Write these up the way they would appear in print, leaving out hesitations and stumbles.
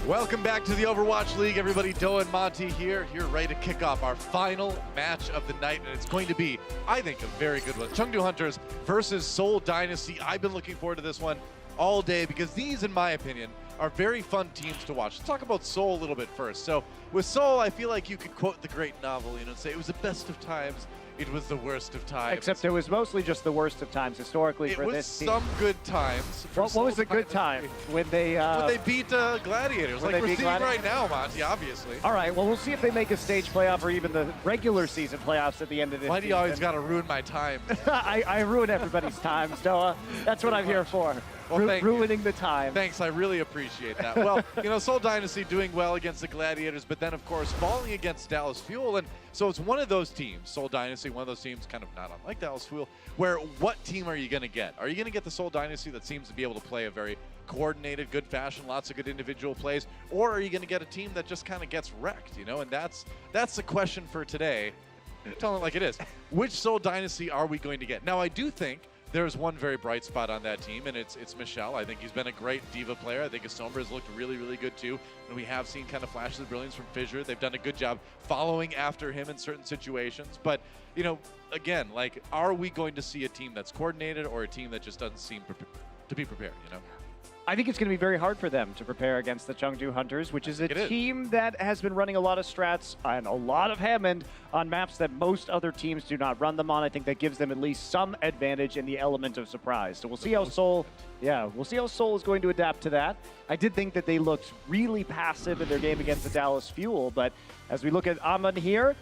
Welcome back to the Overwatch League, everybody. Doe and Monty here ready to kick off our final match of the night, and it's going to be, I think, a very good one. Chengdu Hunters versus Seoul Dynasty. I've been looking forward to this one all day because these, in my opinion, are very fun teams to watch. Let's talk about Seoul a little bit first. So with Seoul, I feel like you could quote the great novel, and say it was the best of times, it was the worst of times. Except it was mostly just the worst of times historically for this team. It was some good times. What was a good time? When they beat Gladiators, like we're seeing right now, Monty, obviously. All right, well, we'll see if they make a stage playoff or even the regular season playoffs at the end of this Why do you always got to ruin my time? I ruin everybody's time, Doa. That's what I'm here for. Well, ruining the time. Thanks, I really appreciate that. Well, Seoul Dynasty doing well against the Gladiators, but then, of course, falling against Dallas Fuel. And so it's one of those teams, Seoul Dynasty, one of those teams kind of not unlike Dallas Fuel, where what team are you going to get? Are you going to get the Seoul Dynasty that seems to be able to play a very coordinated, good fashion, lots of good individual plays, or are you going to get a team that just kind of gets wrecked, And that's the question for today. Tell it like it is. Which Seoul Dynasty are we going to get? Now, I do think there's one very bright spot on that team, and it's Michelle. I think he's been a great diva player. I think Asombra has looked really, really good too. And we have seen kind of flashes of brilliance from Fissure. They've done a good job following after him in certain situations. But, again, like, are we going to see a team that's coordinated or a team that just doesn't seem to be prepared, I think it's going to be very hard for them to prepare against the Chengdu Hunters, which is a team that has been running a lot of strats and a lot of Hammond on maps that most other teams do not run them on. I think that gives them at least some advantage in the element of surprise. So we'll see how Seoul is going to adapt to that. I did think that they looked really passive in their game against the Dallas Fuel, but as we look at Amon here,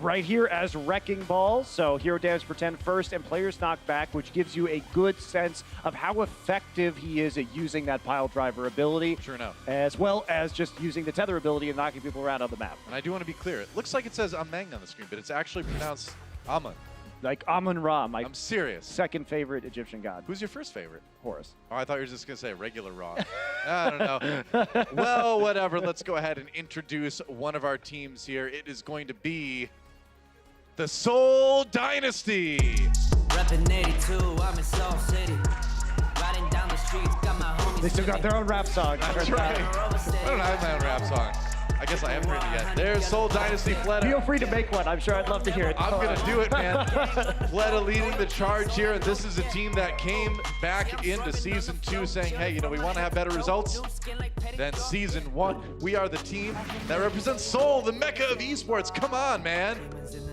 right here as Wrecking Ball, so hero damage per 10 first and players knock back, which gives you a good sense of how effective he is at using that pile driver ability. Sure enough. As well as just using the tether ability and knocking people around on the map. And I do want to be clear, it looks like it says Amang on the screen, but it's actually pronounced Amon. Like Amon-Ra, my I'm serious. second favorite Egyptian god. Who's your first favorite? Horus. Oh, I thought you were just going to say regular Ra. I don't know. Well, whatever. Let's go ahead and introduce one of our teams here. It is going to be the Seoul Dynasty. Reppin' 82, I'm in Seoul City. Riding down the streets, got my homies. They still got their own rap song. That's right. I don't have my own rap song. I guess I haven't heard it yet. There's Seoul Dynasty, Fleta. Feel free to make one. I'm sure I'd love to hear it. I'm going to do it, man. Fleta leading the charge here, and this is a team that came back into Season 2 saying, hey, we want to have better results than Season 1. We are the team that represents Seoul, the mecca of esports. Come on, man.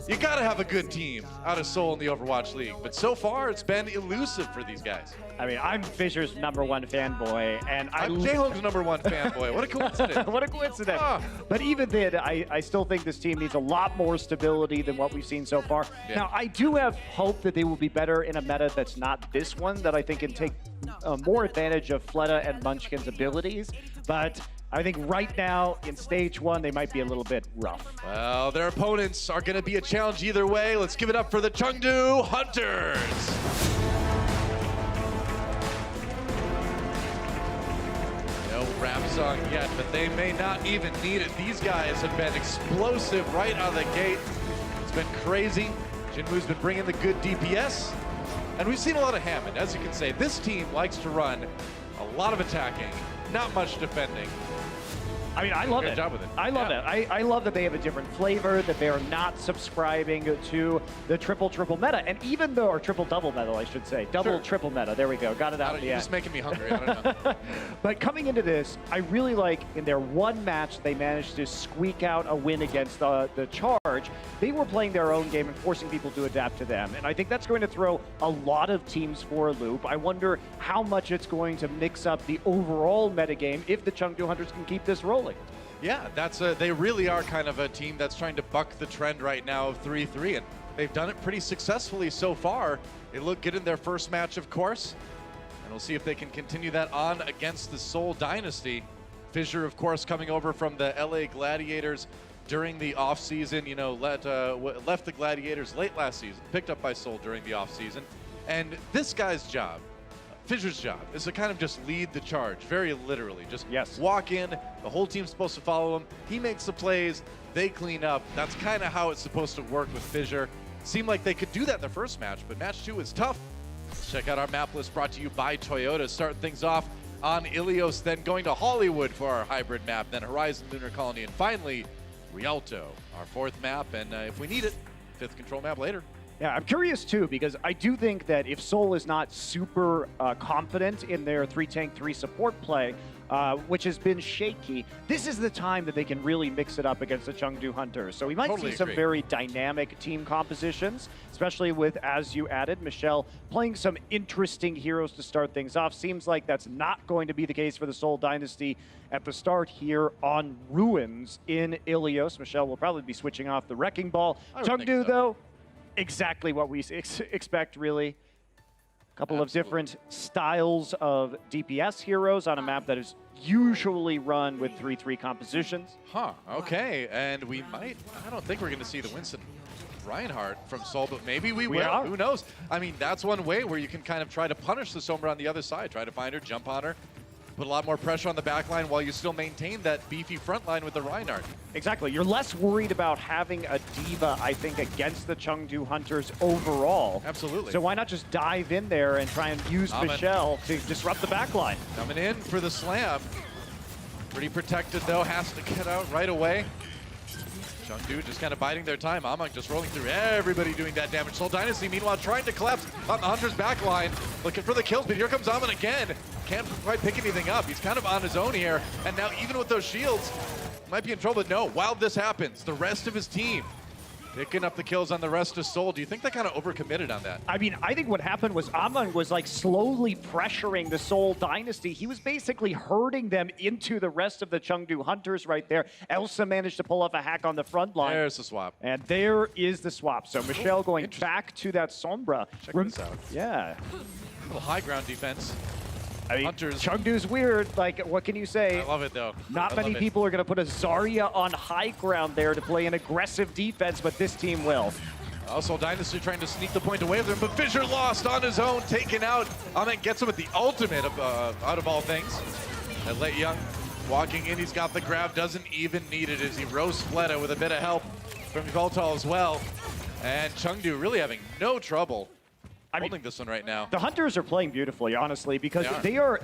You got to have a good team out of Seoul in the Overwatch League. But so far, it's been elusive for these guys. I mean, I'm Fissure's #1 fanboy, and I'm J-Home's #1 fanboy. What a coincidence. What a coincidence. But even then, I still think this team needs a lot more stability than what we've seen so far. Yeah. Now, I do have hope that they will be better in a meta that's not this one, that I think can take more advantage of Fleta and Munchkin's abilities. But I think right now, in stage 1, they might be a little bit rough. Well, their opponents are going to be a challenge either way. Let's give it up for the Chengdu Hunters. No rap song yet, but they may not even need it. These guys have been explosive right out of the gate. It's been crazy. Jinwoo's been bringing the good DPS, and we've seen a lot of Hammond. As you can say, this team likes to run a lot of attacking, not much defending. I mean, I love it. Good job with it. I love it. I love that they have a different flavor, that they are not subscribing to the triple meta, and even though, or triple-double meta, I should say. Triple meta. There we go. Got it out in the end. You're just making me hungry. I don't know. But coming into this, I really like in their one match, they managed to squeak out a win against the Charge. They were playing their own game and forcing people to adapt to them. And I think that's going to throw a lot of teams for a loop. I wonder how much it's going to mix up the overall metagame if the Chengdu Hunters can keep this rolling. Yeah, they really are kind of a team that's trying to buck the trend right now of 3-3, and they've done it pretty successfully so far. They look good in their first match, of course, and we'll see if they can continue that on against the Seoul Dynasty. Fissure, of course, coming over from the LA Gladiators during the offseason, left the Gladiators late last season, picked up by Seoul during the offseason, and this guy's job, Fissure's job, is to kind of just lead the charge, very literally. Just walk in, the whole team's supposed to follow him, he makes the plays, they clean up. That's kind of how it's supposed to work with Fissure. Seemed like they could do that in the first match, but match 2 is tough. Let's check out our map list brought to you by Toyota. Starting things off on Illios, then going to Hollywood for our hybrid map, then Horizon Lunar Colony, and finally Rialto, our 4th map, and if we need it, 5th control map later. Yeah, I'm curious too, because I do think that if Seoul is not super confident in their 3-tank, 3-support play, which has been shaky, this is the time that they can really mix it up against the Chengdu Hunters. So we might see some very dynamic team compositions, especially with, as you added, Michelle playing some interesting heroes to start things off. Seems like that's not going to be the case for the Seoul Dynasty at the start here on Ruins in Illios. Michelle will probably be switching off the Wrecking Ball. Chengdu, though, exactly what we expect, really. A couple of different styles of DPS heroes on a map that is usually run with 3-3 compositions. Huh, okay, and we might, I don't think we're going to see the Winston Reinhardt from Seoul, but maybe we will. Who knows? I mean, that's one way where you can kind of try to punish the Sombra on the other side, try to find her, jump on her, put a lot more pressure on the back line while you still maintain that beefy front line with the Reinhardt. Exactly. You're less worried about having a diva, I think, against the Chengdu Hunters overall. Absolutely. So why not just dive in there and try and use Michelle to disrupt the back line? Coming in for the slam. Pretty protected, though. Has to get out right away. Chengdu just kind of biding their time. Amang just rolling through everybody doing that damage. Seoul Dynasty, meanwhile, trying to collapse on the Hunter's back line. Looking for the kills, but here comes Amang again. Can't quite pick anything up. He's kind of on his own here. And now even with those shields, might be in trouble. But no, while this happens, the rest of his team picking up the kills on the rest of Seoul. Do you think they kind of overcommitted on that? I mean, I think what happened was Amang was like slowly pressuring the Seoul Dynasty. He was basically herding them into the rest of the Chengdu Hunters right there. Elsa managed to pull off a hack on the front line. There's the swap. And there is the swap. So Michelle going back to that Sombra. Check this out. Yeah. A little high ground defense. I mean, Hunters. Chengdu's weird. Like, what can you say? I love it, though. Not many people are going to put a Zarya on high ground there to play an aggressive defense, but this team will. Also, Dynasty trying to sneak the point away from him, but Fisher lost on his own, taken out. Ahmed gets him with the ultimate out of all things. And Let Young walking in, he's got the grab, doesn't even need it as he roasts Fleta with a bit of help from Voltal as well. And Chengdu really having no trouble holding this one right now. The Hunters are playing beautifully, honestly, because they are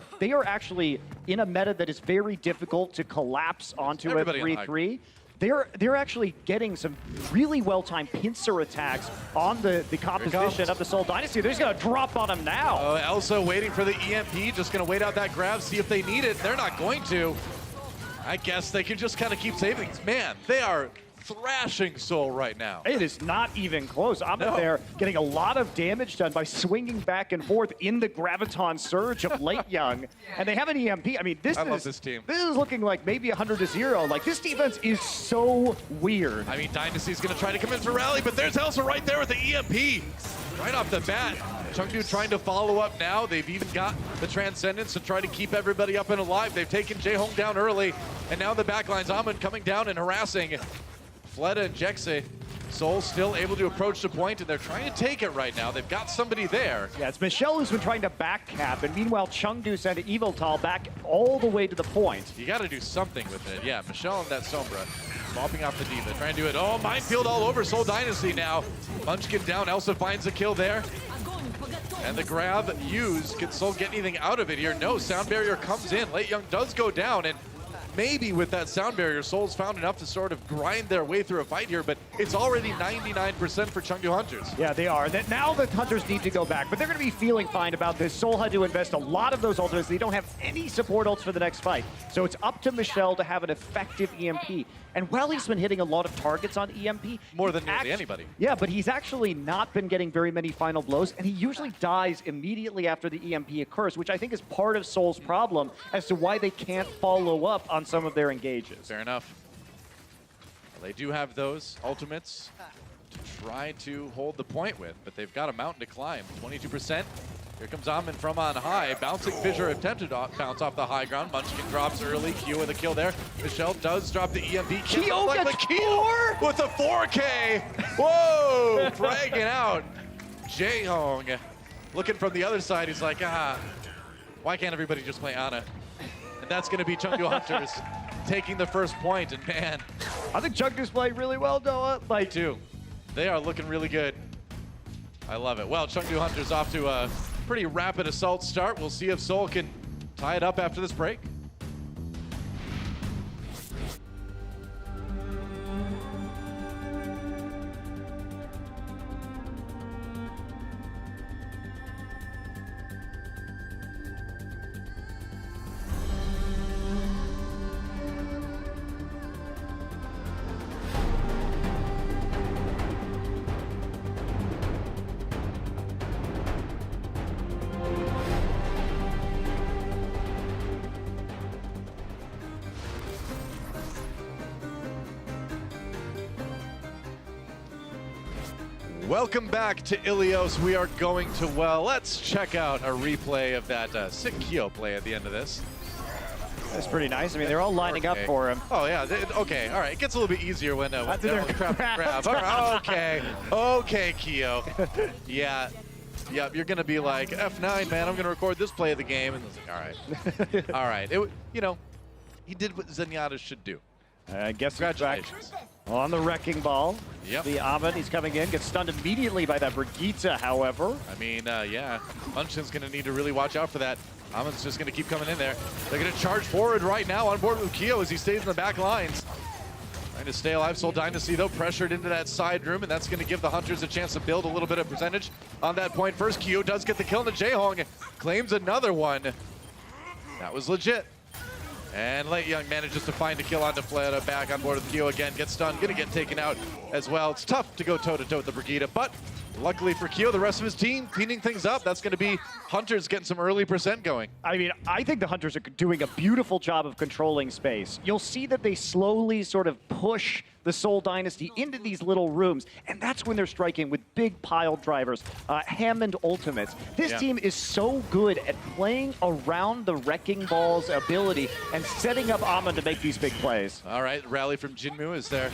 actually in a meta that is very difficult to collapse onto a 3-3. They're actually getting some really well-timed pincer attacks on the composition of the Seoul Dynasty. They're just going to drop on them now. Elsa waiting for the EMP, just going to wait out that grab, see if they need it. They're not going to. I guess they can just kind of keep saving things. Man, they are thrashing Seoul right now. It is not even close. I'm there getting a lot of damage done by swinging back and forth in the Graviton Surge of Late Young. And they have an EMP. I mean, I love this team. This is looking like maybe 100-0. Like, this defense is so weird. I mean, Dynasty's going to try to come in for rally, but there's Elsa right there with the EMP. Right off the bat. Chengdu trying to follow up now. They've even got the Transcendence to try to keep everybody up and alive. They've taken Jaehong down early, and now the backline's Amon coming down and harassing Fleta and Jexe. Seoul still able to approach the point, and they're trying to take it right now. They've got somebody there. Yeah, it's Michelle who's been trying to back cap, and meanwhile, Chengdu sent Eviltal back all the way to the point. You got to do something with it. Yeah, Michelle and that Sombra swapping off the Diva, trying to do it. Oh, minefield all over Seoul Dynasty now. Munchkin down, Elsa finds the kill there. And the grab used. Can Seoul get anything out of it here? No, sound barrier comes in. Late Young does go down, and maybe with that sound barrier, Seoul's found enough to sort of grind their way through a fight here, but it's already 99% for Chengdu Hunters. Yeah, they are. Now the Hunters need to go back, but they're going to be feeling fine about this. Seoul had to invest a lot of those ultimates. They don't have any support ults for the next fight. So it's up to Michelle to have an effective EMP. And while he's been hitting a lot of targets on EMP... More than nearly anybody. Yeah, but he's actually not been getting very many final blows, and he usually dies immediately after the EMP occurs, which I think is part of Seoul's problem as to why they can't follow up on some of their engages. Fair enough. Well, they do have those ultimates to try to hold the point with, but they've got a mountain to climb. 22%. Here comes Amon from on high. Bouncing Fissure attempted to bounce off the high ground. Munchkin drops early. Kyo with a kill there. Michelle does drop the EMP. Kyo gets 4? With a 4K. Whoa! Bragging out. Jaehong looking from the other side. He's like, why can't everybody just play Ana? And that's going to be Chengdu Hunters taking the first point. And man, I think Chengdu's playing really well, Noah. Like, too. They are looking really good. I love it. Well, Chengdu Hunters off to a pretty rapid assault start. We'll see if Seoul can tie it up after this break. Welcome back to Illios. We are going to, well, let's check out a replay of that sick Kyo play at the end of this. That's pretty nice. I mean, they're all lining up for him. Oh, yeah. Okay. All right. It gets a little bit easier when they're trap and grab. All right. Okay. Okay, Kyo. Yeah. Yep. You're going to be like, F9, man. I'm going to record this play of the game. And it's like, all right. All right. You know, he did what Zenyatta should do. I guess Congratulations. On the wrecking ball. Yep. The Ahmed, he's coming in, gets stunned immediately by that Brigitte, however. I mean, yeah, Munchin's going to need to really watch out for that. Ahmed's just going to keep coming in there. They're going to charge forward right now on board with Kyo as he stays in the back lines. Trying to stay alive. Seoul Dynasty, though, pressured into that side room, and that's going to give the Hunters a chance to build a little bit of percentage on that point. First, Kyo does get the kill, and Jaehong claims another one. That was legit. And Late Young manages to find a kill on Defleta, back on board with Kyo again, gets stunned, gonna get taken out as well. It's tough to go toe-to-toe with the Brigitte, but luckily for Kyo, the rest of his team cleaning things up. That's gonna be Hunters getting some early percent going. I mean, I think the Hunters are doing a beautiful job of controlling space. You'll see that they slowly sort of push the Seoul Dynasty into these little rooms, and that's when they're striking with big pile drivers, Hammond ultimates. This team is so good at playing around the Wrecking Ball's ability and setting up Ahmed to make these big plays. All right, rally from Jinmu is there.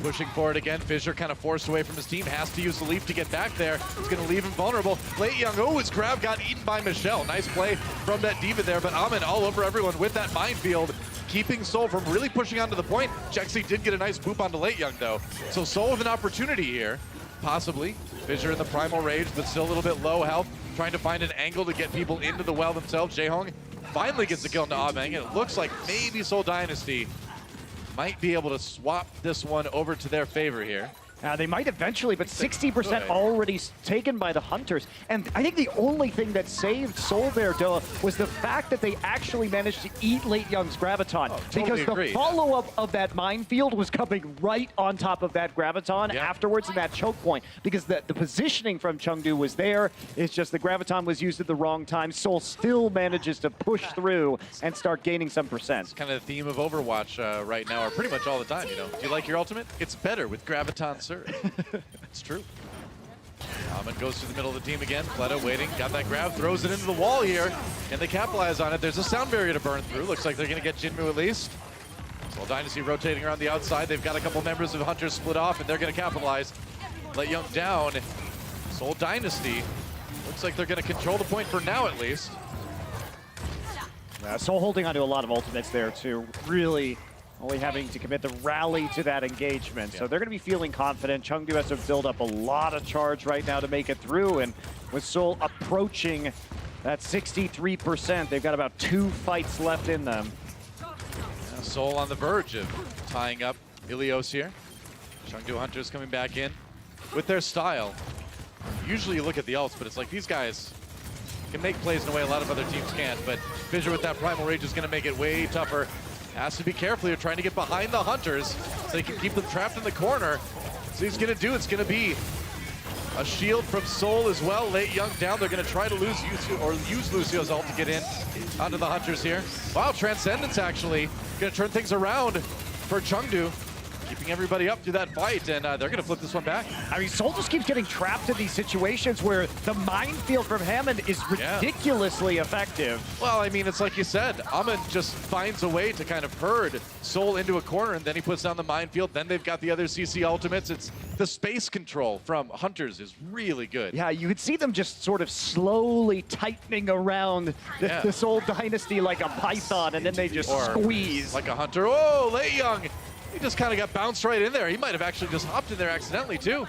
Pushing forward again. Fissure kind of forced away from his team. Has to use the leap to get back there. It's going to leave him vulnerable. Late Young, oh, his grab got eaten by Michelle. Nice play from that diva there, but Ahmed all over everyone with that minefield, keeping Seoul from really pushing onto the point. Jexy did get a nice boop onto Late Young, though. So Seoul with an opportunity here, possibly. Fissure in the primal rage, but still a little bit low health, trying to find an angle to get people into the well themselves. Jaehong finally gets the kill into Ameng, and it looks like maybe Seoul Dynasty might be able to swap this one over to their favor here. They might eventually, but 60% already taken by the Hunters. And I think the only thing that saved Seoul there, Doa, was the fact that they actually managed to eat Late Young's Graviton. Totally because the follow-up of that minefield was coming right on top of that Graviton afterwards in that choke point. Because the positioning from Chengdu was there. It's just the Graviton was used at the wrong time. Seoul still manages to push through and start gaining some percent. It's kind of the theme of Overwatch right now, or pretty much all the time, you know. Do you like your ultimate? It's better with Graviton. It's true. Ahmed goes to the middle of the team again. Fleta waiting, got that grab, throws it into the wall here, and they capitalize on it. There's a sound barrier to burn through. Looks like they're going to get Jinmu at least. Seoul Dynasty rotating around the outside. They've got a couple members of Hunters split off, and they're going to capitalize. Let Young down. Seoul Dynasty looks like they're going to control the point for now, at least. Seoul holding onto a lot of ultimates there, too. Really only having to commit the rally to that engagement. So they're going to be feeling confident. Chengdu has to build up a lot of charge right now to make it through. And with Seoul approaching that 63%, they've got about 2 fights left in them. Seoul on the verge of tying up Illios here. Chengdu Hunters coming back in with their style. Usually you look at the ults, but it's like these guys can make plays in a way a lot of other teams can't. But Fissure with that Primal Rage is going to make it way tougher. Has to be careful here, trying to get behind the Hunters so they can keep them trapped in the corner. So he's going to do, it's going to be a shield from Seoul as well. Late Young down. They're going to try to use Lucio's ult to get in onto the Hunters here. Wow, Transcendence actually going to turn things around for Chengdu, keeping everybody up through that fight, and they're going to flip this one back. I mean, Seoul just keeps getting trapped in these situations where the minefield from Hammond is ridiculously effective. Well, I mean, it's like you said, Amon just finds a way to kind of herd Seoul into a corner, and then he puts down the minefield. Then they've got the other CC ultimates. It's the space control from Hunters is really good. Yeah, you could see them just sort of slowly tightening around the Seoul Dynasty like a python, and then they just squeeze. Like a Hunter. Oh, Late Young. He just kind of got bounced right in there. He might have actually just hopped in there accidentally, too.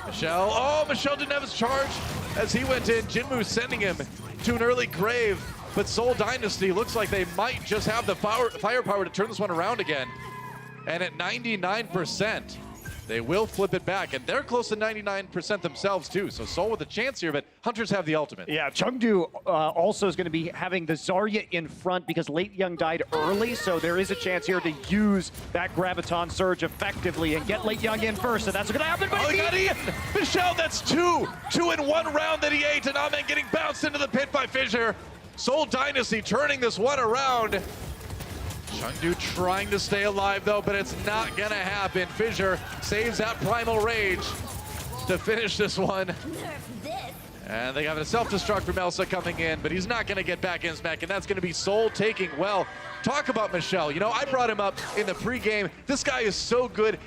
Michelle. Oh, Michelle didn't have his charge as he went in. Jinmu sending him to an early grave. but Seoul Dynasty looks like they might just have the firepower to turn this one around again. And at 99%, they will flip it back, and they're close to 99% themselves too. So Seoul with a chance here, but Hunters have the ultimate. Yeah, Chengdu also is going to be having the Zarya in front because Late Young died early, so there is a chance here to use that Graviton Surge effectively and get Late Young in first, and that's going to happen. Oh, he got Ian! Michelle, that's two in one round that he ate, and Amen getting bounced into the pit by Fissure. Seoul Dynasty turning this one around. Chengdu trying to stay alive though, but it's not gonna happen. Fissure saves that Primal Rage to finish this one. And they have a self-destruct from Elsa coming in, but he's not gonna get back in smack, and that's gonna be Seoul taking well. Talk about Michelle. You know, I brought him up in the pregame. This guy is so good.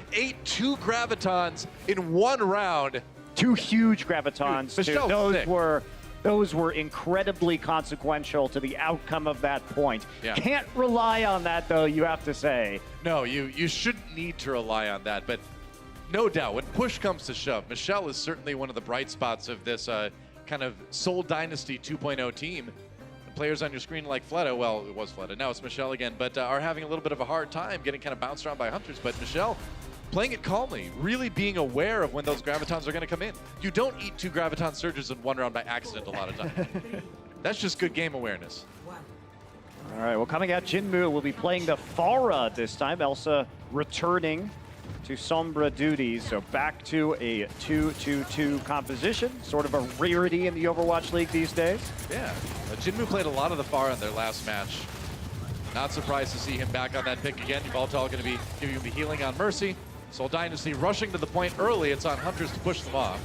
2 Gravitons in one round. 2 huge Gravitons. Dude, those were incredibly consequential to the outcome of that point. Yeah. Can't rely on that, though, you have to say. No, you shouldn't need to rely on that, but no doubt, when push comes to shove, Michelle is certainly one of the bright spots of this kind of Seoul Dynasty 2.0 team. And players on your screen like Fleta, well, it was Fleta, now it's Michelle again, but are having a little bit of a hard time getting kind of bounced around by Hunters, but Michelle playing it calmly, really being aware of when those Gravitons are going to come in. You don't eat 2 Graviton Surges in one round by accident a lot of times. That's just good game awareness. All right, well, coming out, Jinmu will be playing the Pharah this time. Elsa returning to Sombra duties, so back to a 2-2-2 composition, sort of a rarity in the Overwatch League these days. Yeah, Jinmu played a lot of the Pharah in their last match. Not surprised to see him back on that pick again. Voltal going to be giving him the healing on Mercy. Seoul Dynasty rushing to the point early. It's on Hunters to push them off.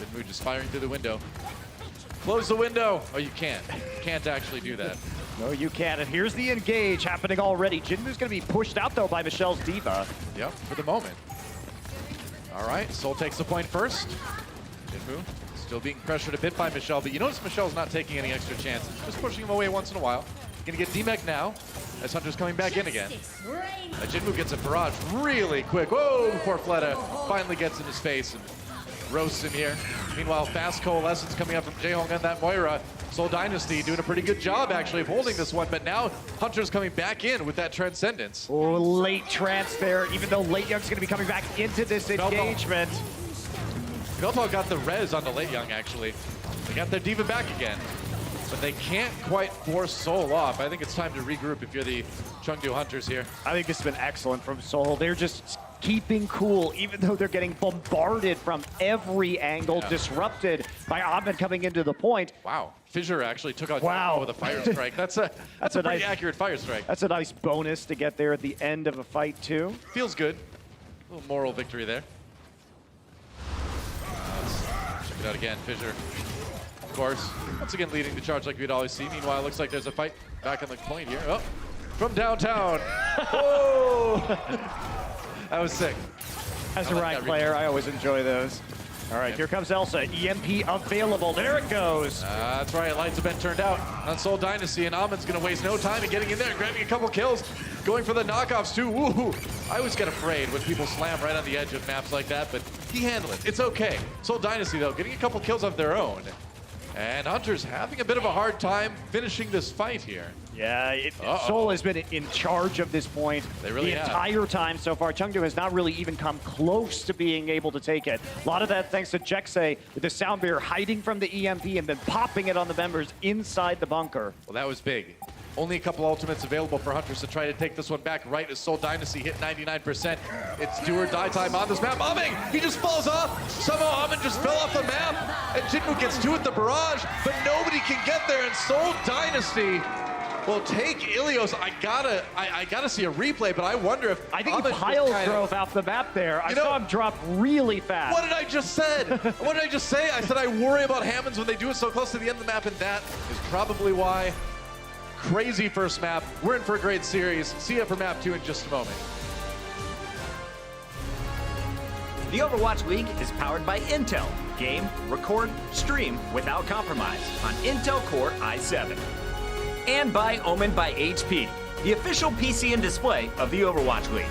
Jinmu just firing through the window. Close the window. Oh, you can't. You can't actually do that. No, you can't. And here's the engage happening already. Jinmu's going to be pushed out, though, by Michelle's Diva. Yep, for the moment. All right, Seoul takes the point first. Jinmu still being pressured a bit by Michelle, but you notice Michelle's not taking any extra chances. Just pushing him away once in a while. Gonna get D-Mech now, as Hunter's coming back in again. Jinmu gets a barrage really quick. Whoa, before Fleta finally gets in his face and roasts him here. Meanwhile, fast coalescence coming up from Jaehong and that Moira. Seoul Dynasty doing a pretty good job actually of holding this one, but now Hunter's coming back in with that Transcendence. Oh, late trance there, even though Late Young's gonna be coming back into this engagement. Veltal got the res on the Late Young actually. They got their Diva back again. But they can't quite force Seoul off. I think it's time to regroup if you're the Chengdu Hunters here. I think this has been excellent from Seoul. They're just keeping cool, even though they're getting bombarded from every angle, disrupted by Amen coming into the point. Wow, Fissure actually took out with a fire strike. That's a pretty nice, accurate fire strike. That's a nice bonus to get there at the end of a fight too. Feels good. A little moral victory there. Let's check it out again, Fissure. Of course, once again leading the charge like we'd always see. Meanwhile, it looks like there's a fight back on the point here. Oh, from downtown. Whoa! That was sick. As a right player, I always enjoy those. All right, here comes Elsa. EMP available. There it goes. That's right. Lights have been turned out on Seoul Dynasty, and Amen's going to waste no time in getting in there, grabbing a couple kills, going for the knockoffs too. Woo! I always get afraid when people slam right on the edge of maps like that, but he handled it. It's okay. Seoul Dynasty, though, getting a couple kills of their own. And Hunter's having a bit of a hard time finishing this fight here. Yeah, Seoul has been in charge of this point the entire time so far. Chengdu has not really even come close to being able to take it. A lot of that thanks to Jekse with the sound barrier hiding from the EMP and then popping it on the members inside the bunker. Well, that was big. Only a couple ultimates available for Hunters to try to take this one back right as Seoul Dynasty hit 99%. It's do or die time on this map. Amen, he just falls off. Somehow Amen just fell off the map. And Jinmu gets 2 at the barrage, but nobody can get there. And Seoul Dynasty will take Illios. I gotta see a replay, but I wonder if I think he pile drove off the map there. I saw him drop really fast. What did I just say? What did I just say? I said I worry about Hammonds when they do it so close to the end of the map, and that is probably why. Crazy first map. We're in for a great series. See you for map 2 in just a moment. The Overwatch League is powered by Intel. Game, record, stream without compromise on Intel Core i7. And by Omen by HP, the official PC and display of the Overwatch League.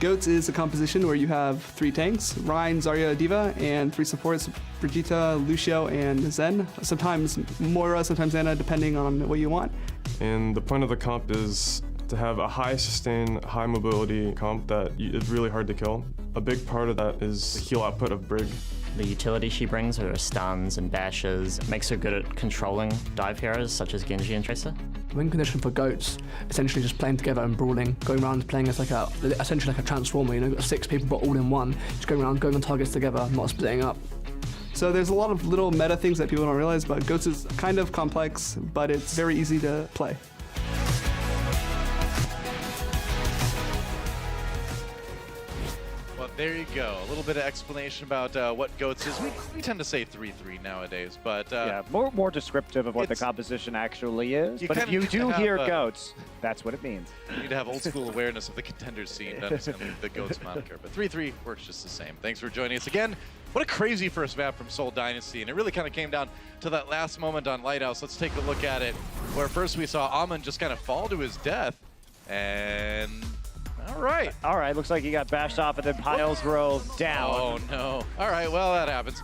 Goats is a composition where you have 3 tanks, Rein, Zarya, D.Va, and 3 supports, Brigitte, Lucio, and Zen. Sometimes Moira, sometimes Ana, depending on what you want. And the point of the comp is to have a high sustain, high mobility comp that is really hard to kill. A big part of that is the heal output of Brig. The utility she brings, her stuns and bashes, makes her good at controlling dive heroes such as Genji and Tracer. Win condition for Goats, essentially just playing together and brawling, going around playing as like essentially like a transformer, you know, you've got 6 people but all in one, just going around, going on targets together, not splitting up. So there's a lot of little meta things that people don't realize, but Goats is kind of complex, but it's very easy to play. Well, there you go. A little bit of explanation about what Goats is. We tend to say 3-3 nowadays, but yeah, more descriptive of what the composition actually is. But if you do hear Goats, that's what it means. You need to have old school awareness of the contender scene to understand the Goats moniker. But 3-3 works just the same. Thanks for joining us again. What a crazy first map from Seoul Dynasty, and it really kind of came down to that last moment on Lighthouse. Let's take a look at it, where first we saw Amon just kind of fall to his death, and all right, looks like he got bashed off and then piles roll down. Oh no. All right, well, that happens.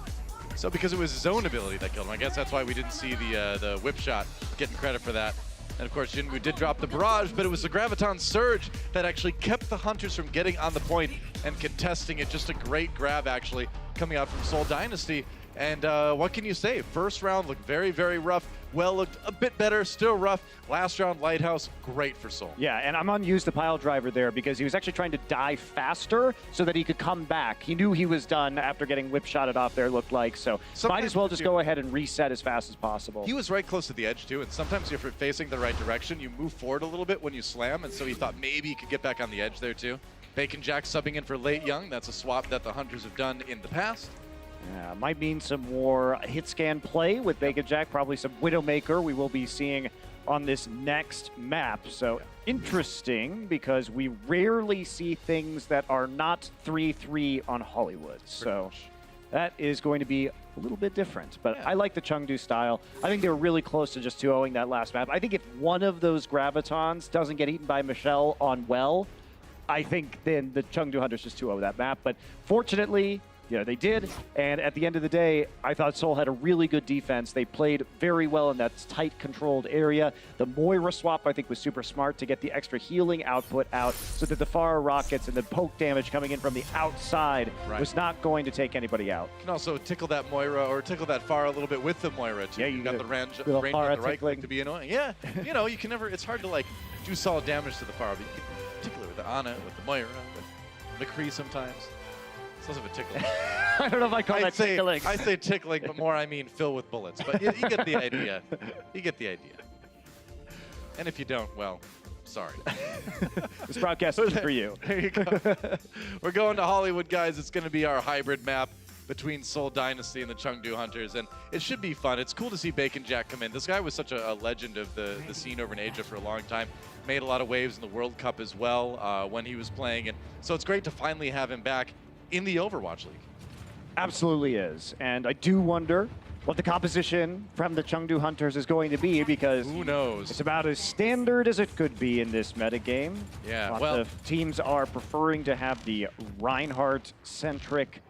So because it was his own ability that killed him, I guess that's why we didn't see the whip shot getting credit for that. And of course, Jinwoo did drop the barrage, but it was the Graviton Surge that actually kept the Hunters from getting on the point and contesting it. Just a great grab, actually, coming out from Seoul Dynasty. And what can you say? First round looked very, very rough. Well, looked a bit better, still rough. Last round, Lighthouse, great for Seoul. Yeah, and Amon used the pile driver there because he was actually trying to die faster so that he could come back. He knew he was done after getting whip shotted off there, looked like, so might as well just go ahead and reset as fast as possible. He was right close to the edge, too, and sometimes if you're facing the right direction, you move forward a little bit when you slam, and so he thought maybe he could get back on the edge there, too. Bacon Jack subbing in for Late Young. That's a swap that the Hunters have done in the past. Yeah, might mean some more hit scan play with Bacon Jack, probably some Widowmaker we will be seeing on this next map. So interesting, because we rarely see things that are not 3-3 on Hollywood. So that is going to be a little bit different, but I like the Chengdu style. I think they were really close to just 2-0ing that last map. I think if one of those Gravitons doesn't get eaten by Michelle on well, I think then the Chengdu Hunters just 2-0 that map. But fortunately, yeah, they did, and at the end of the day, I thought Seoul had a really good defense. They played very well in that tight, controlled area. The Moira swap, I think, was super smart to get the extra healing output out so that the Pharah rockets and the poke damage coming in from the outside was not going to take anybody out. You can also tickle that Moira, or tickle that Pharah a little bit with the Moira, too. Yeah, you got the range on the right click to be annoying. Yeah, you know, you can never, it's hard to, like, do solid damage to the Pharah, but you can tickle it with the Ana, with the Moira, with McCree sometimes. Less of a tickling. I don't know if I call that tickling. I say tickling, but more I mean fill with bullets. But you get the idea. You get the idea. And if you don't, well, sorry. This broadcast is for you. There you go. We're going to Hollywood, guys. It's going to be our hybrid map between Seoul Dynasty and the Chengdu Hunters, and it should be fun. It's cool to see Bacon Jack come in. This guy was such a legend of the scene over in Asia for a long time. Made a lot of waves in the World Cup as well when he was playing, and so it's great to finally have him back in the Overwatch League. Absolutely is. And I do wonder what the composition from the Chengdu Hunters is going to be, because who knows? It's about as standard as it could be in this metagame. Yeah, Lots of teams are preferring to have the Reinhardt-centric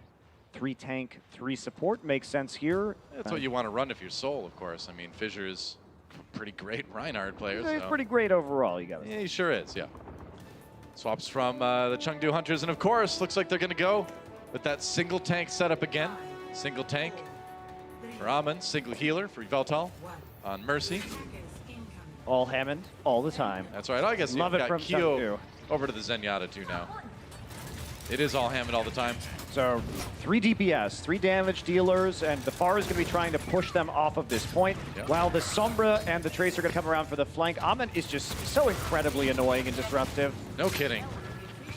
3-tank, 3-support. Makes sense here. That's what you want to run if you're Seoul, of course. I mean, Fissure's a pretty great Reinhardt player. He's pretty great overall, you got to say. Yeah, he sure is, yeah. Swaps from the Chengdu Hunters, and of course, looks like they're going to go with that single tank setup again. Single tank for Amon, single healer for Rialto on Mercy. All Hammond, all the time. That's right. I guess Love you've it got from Kyo over to the Zenyatta too now. It is all Hammond all the time. So 3 DPS, 3 damage dealers, and the Pharah is going to be trying to push them off of this point, while the Sombra and the Tracer are going to come around for the flank. Amon is just so incredibly annoying and disruptive. No kidding.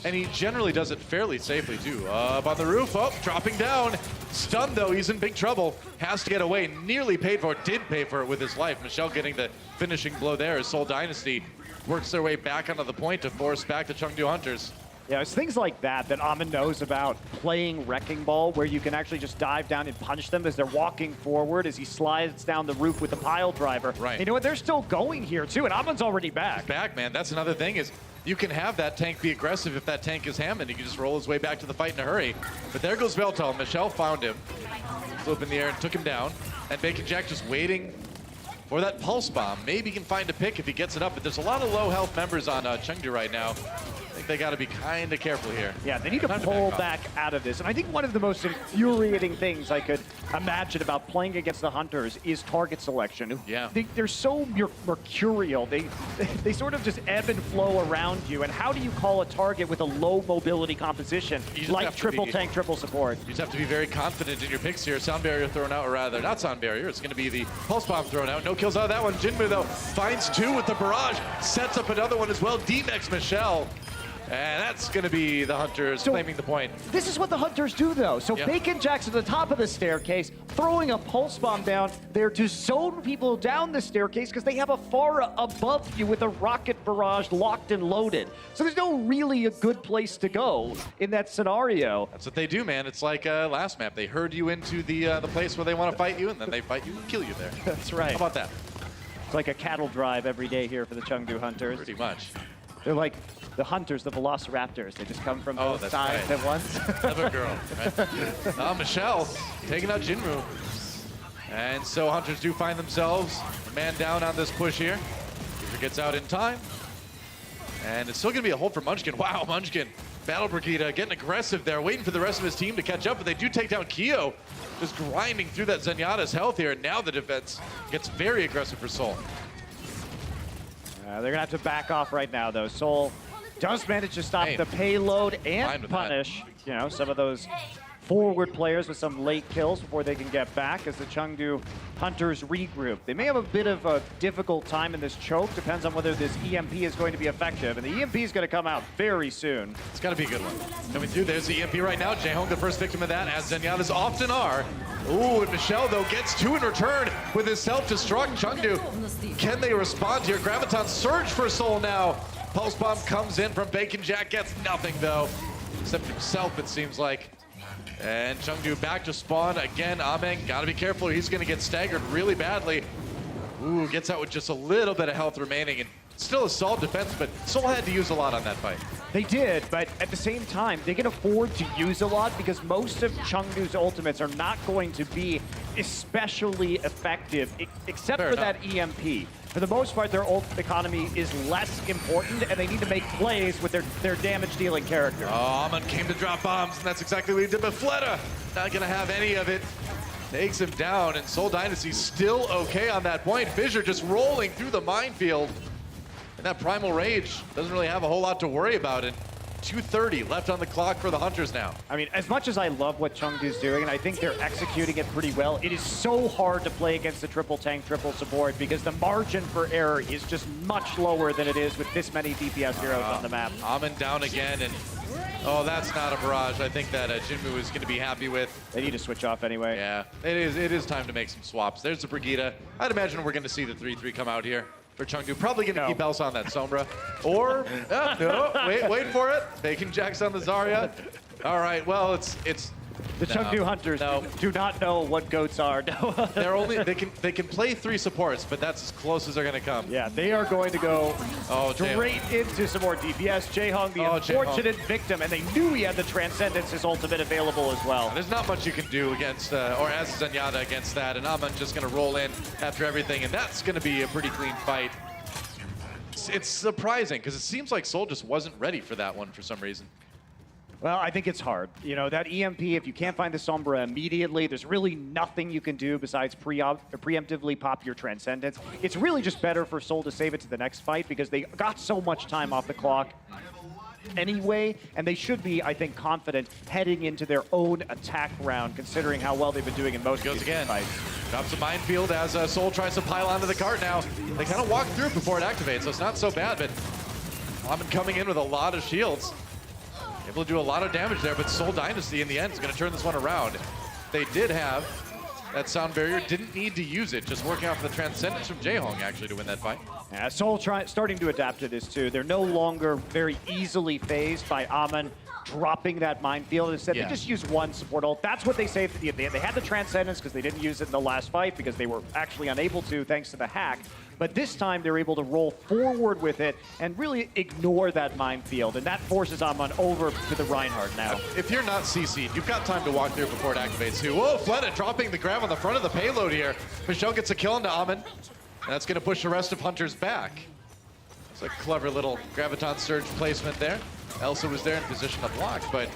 And he generally does it fairly safely, too. Up on the roof, dropping down. Stunned, though, he's in big trouble. Has to get away, nearly paid for it, did pay for it with his life. Michelle getting the finishing blow there as Seoul Dynasty works their way back onto the point to force back the Chengdu Hunters. Yeah, it's things like that that Amon knows about playing Wrecking Ball, where you can actually just dive down and punch them as they're walking forward, as he slides down the roof with the pile driver. Right. And you know what? They're still going here, too, and Amon's already back. He's back, man. That's another thing is you can have that tank be aggressive if that tank is Hammond. He can just roll his way back to the fight in a hurry. But there goes Rialto. Michelle found him. Flew up in the air and took him down. And Bacon Jack just waiting for that pulse bomb. Maybe he can find a pick if he gets it up, but there's a lot of low health members on Chengdu right now. I think they got to be kind of careful here. Yeah, they need to pull back out of this. And I think one of the most infuriating things I could imagine about playing against the Hunters is target selection. Yeah. They're so mercurial. They sort of just ebb and flow around you. And how do you call a target with a low mobility composition like triple tank, triple support? You just have to be very confident in your picks here. Sound barrier thrown out, or rather, not sound barrier. It's going to be the pulse bomb thrown out. No kills out of that one. Jinmu, though, finds 2 with the barrage. Sets up another one as well. D-Mex Michelle. And that's going to be the Hunters claiming the point. This is what the Hunters do, though. So Bacon Jack's at the top of the staircase, throwing a pulse bomb down there to zone people down the staircase because they have a Pharah above you with a rocket barrage locked and loaded. So there's no really a good place to go in that scenario. That's what they do, man. It's like last map. They herd you into the place where they want to fight you, and then they fight you and kill you there. That's right. How about that? It's like a cattle drive every day here for the Chengdu Hunters. Pretty much. They're like the Hunters, the Velociraptors. They just come from both sides at once. Clever girl, right? Michelle taking out Jinmu. And so Hunters do find themselves a man down on this push here. User gets out in time. And it's still going to be a hold for Munchkin. Wow, Munchkin. Battle Brigida getting aggressive there, waiting for the rest of his team to catch up, but they do take down Kyo. Just grinding through that Zenyatta's health here, and now the defense gets very aggressive for Seoul. They're going to have to back off right now, though. Seoul does manage to stop the payload and punish, you know, some of those forward players with some late kills before they can get back as the Chengdu Hunters regroup. They may have a bit of a difficult time in this choke. Depends on whether this EMP is going to be effective. And the EMP is going to come out very soon. It's got to be a good one. Coming through, there's the EMP right now. Jaehong, the first victim of that, as Zenyatta's often are. Ooh, and Michelle, though, gets 2 in return with his self-destruct. Chengdu, can they respond here? Graviton surge for Seoul now. Pulse bomb comes in from Bacon Jack, gets nothing, though. Except himself, it seems like. And Chengdu back to spawn again. Ameng, gotta be careful. He's gonna get staggered really badly. Ooh, gets out with just a little bit of health remaining. And still a solid defense, but Seoul had to use a lot on that fight. They did, but at the same time, they can afford to use a lot because most of Chengdu's ultimates are not going to be especially effective, except for that EMP. For the most part, their ult economy is less important, and they need to make plays with their damage-dealing character. Oh, Amon came to drop bombs, and that's exactly what he did, but Fleta not gonna have any of it. Takes him down, and Seoul Dynasty still okay on that point. Fissure just rolling through the minefield. And that Primal Rage doesn't really have a whole lot to worry about it. 2:30 left on the clock for the Hunters now. I mean, as much as I love what Chengdu's doing, and I think they're executing it pretty well, it is so hard to play against the triple tank, triple support because the margin for error is just much lower than it is with this many DPS heroes on the map. Amon down again, and oh, that's not a barrage. I think that Jinmu is going to be happy with. They need to switch off anyway. Yeah, it is time to make some swaps. There's the Brigida. I'd imagine we're going to see the 3-3 come out here for Chengdu. Probably going to keep Elsa on that Sombra. Or, no, wait for it. Bacon Jack's on the Zarya. All right, well, it's the Chengdu Hunters do not know what goats are. they can play 3 supports, but that's as close as they're going to come. Yeah, they are going to go straight into some more DPS. Jaehong, the unfortunate victim, and they knew he had the Transcendence, his ultimate available as well. There's not much you can do against, or as Zenyatta against that, and Amon just going to roll in after everything, and that's going to be a pretty clean fight. It's surprising, because it seems like Seoul just wasn't ready for that one for some reason. Well, I think it's hard. You know, that EMP, if you can't find the Sombra immediately, there's really nothing you can do besides preemptively pop your Transcendence. It's really just better for Seoul to save it to the next fight because they got so much time off the clock anyway, and they should be, I think, confident heading into their own attack round, considering how well they've been doing in most of these fights. Drops a minefield as Seoul tries to pile onto the cart now. They kind of walk through it before it activates, so it's not so bad, but Amon coming in with a lot of shields. Able to do a lot of damage there, but Seoul Dynasty in the end is going to turn this one around. They did have that sound barrier, didn't need to use it, just working off the Transcendence from Jaehong actually to win that fight. Yeah, Seoul starting to adapt to this too. They're no longer very easily phased by Amon dropping that minefield. Instead, they just use one support ult. That's what they saved. They had the Transcendence because they didn't use it in the last fight because they were actually unable to thanks to the hack. But this time they're able to roll forward with it and really ignore that minefield. And that forces Amon over to the Reinhardt now. If you're not CC'd, you've got time to walk through before it activates too. Whoa, Fleta dropping the grab on the front of the payload here. Michelle gets a kill into Amon. And that's going to push the rest of Hunters back. It's a clever little Graviton Surge placement there. Elsa was there in position to block, but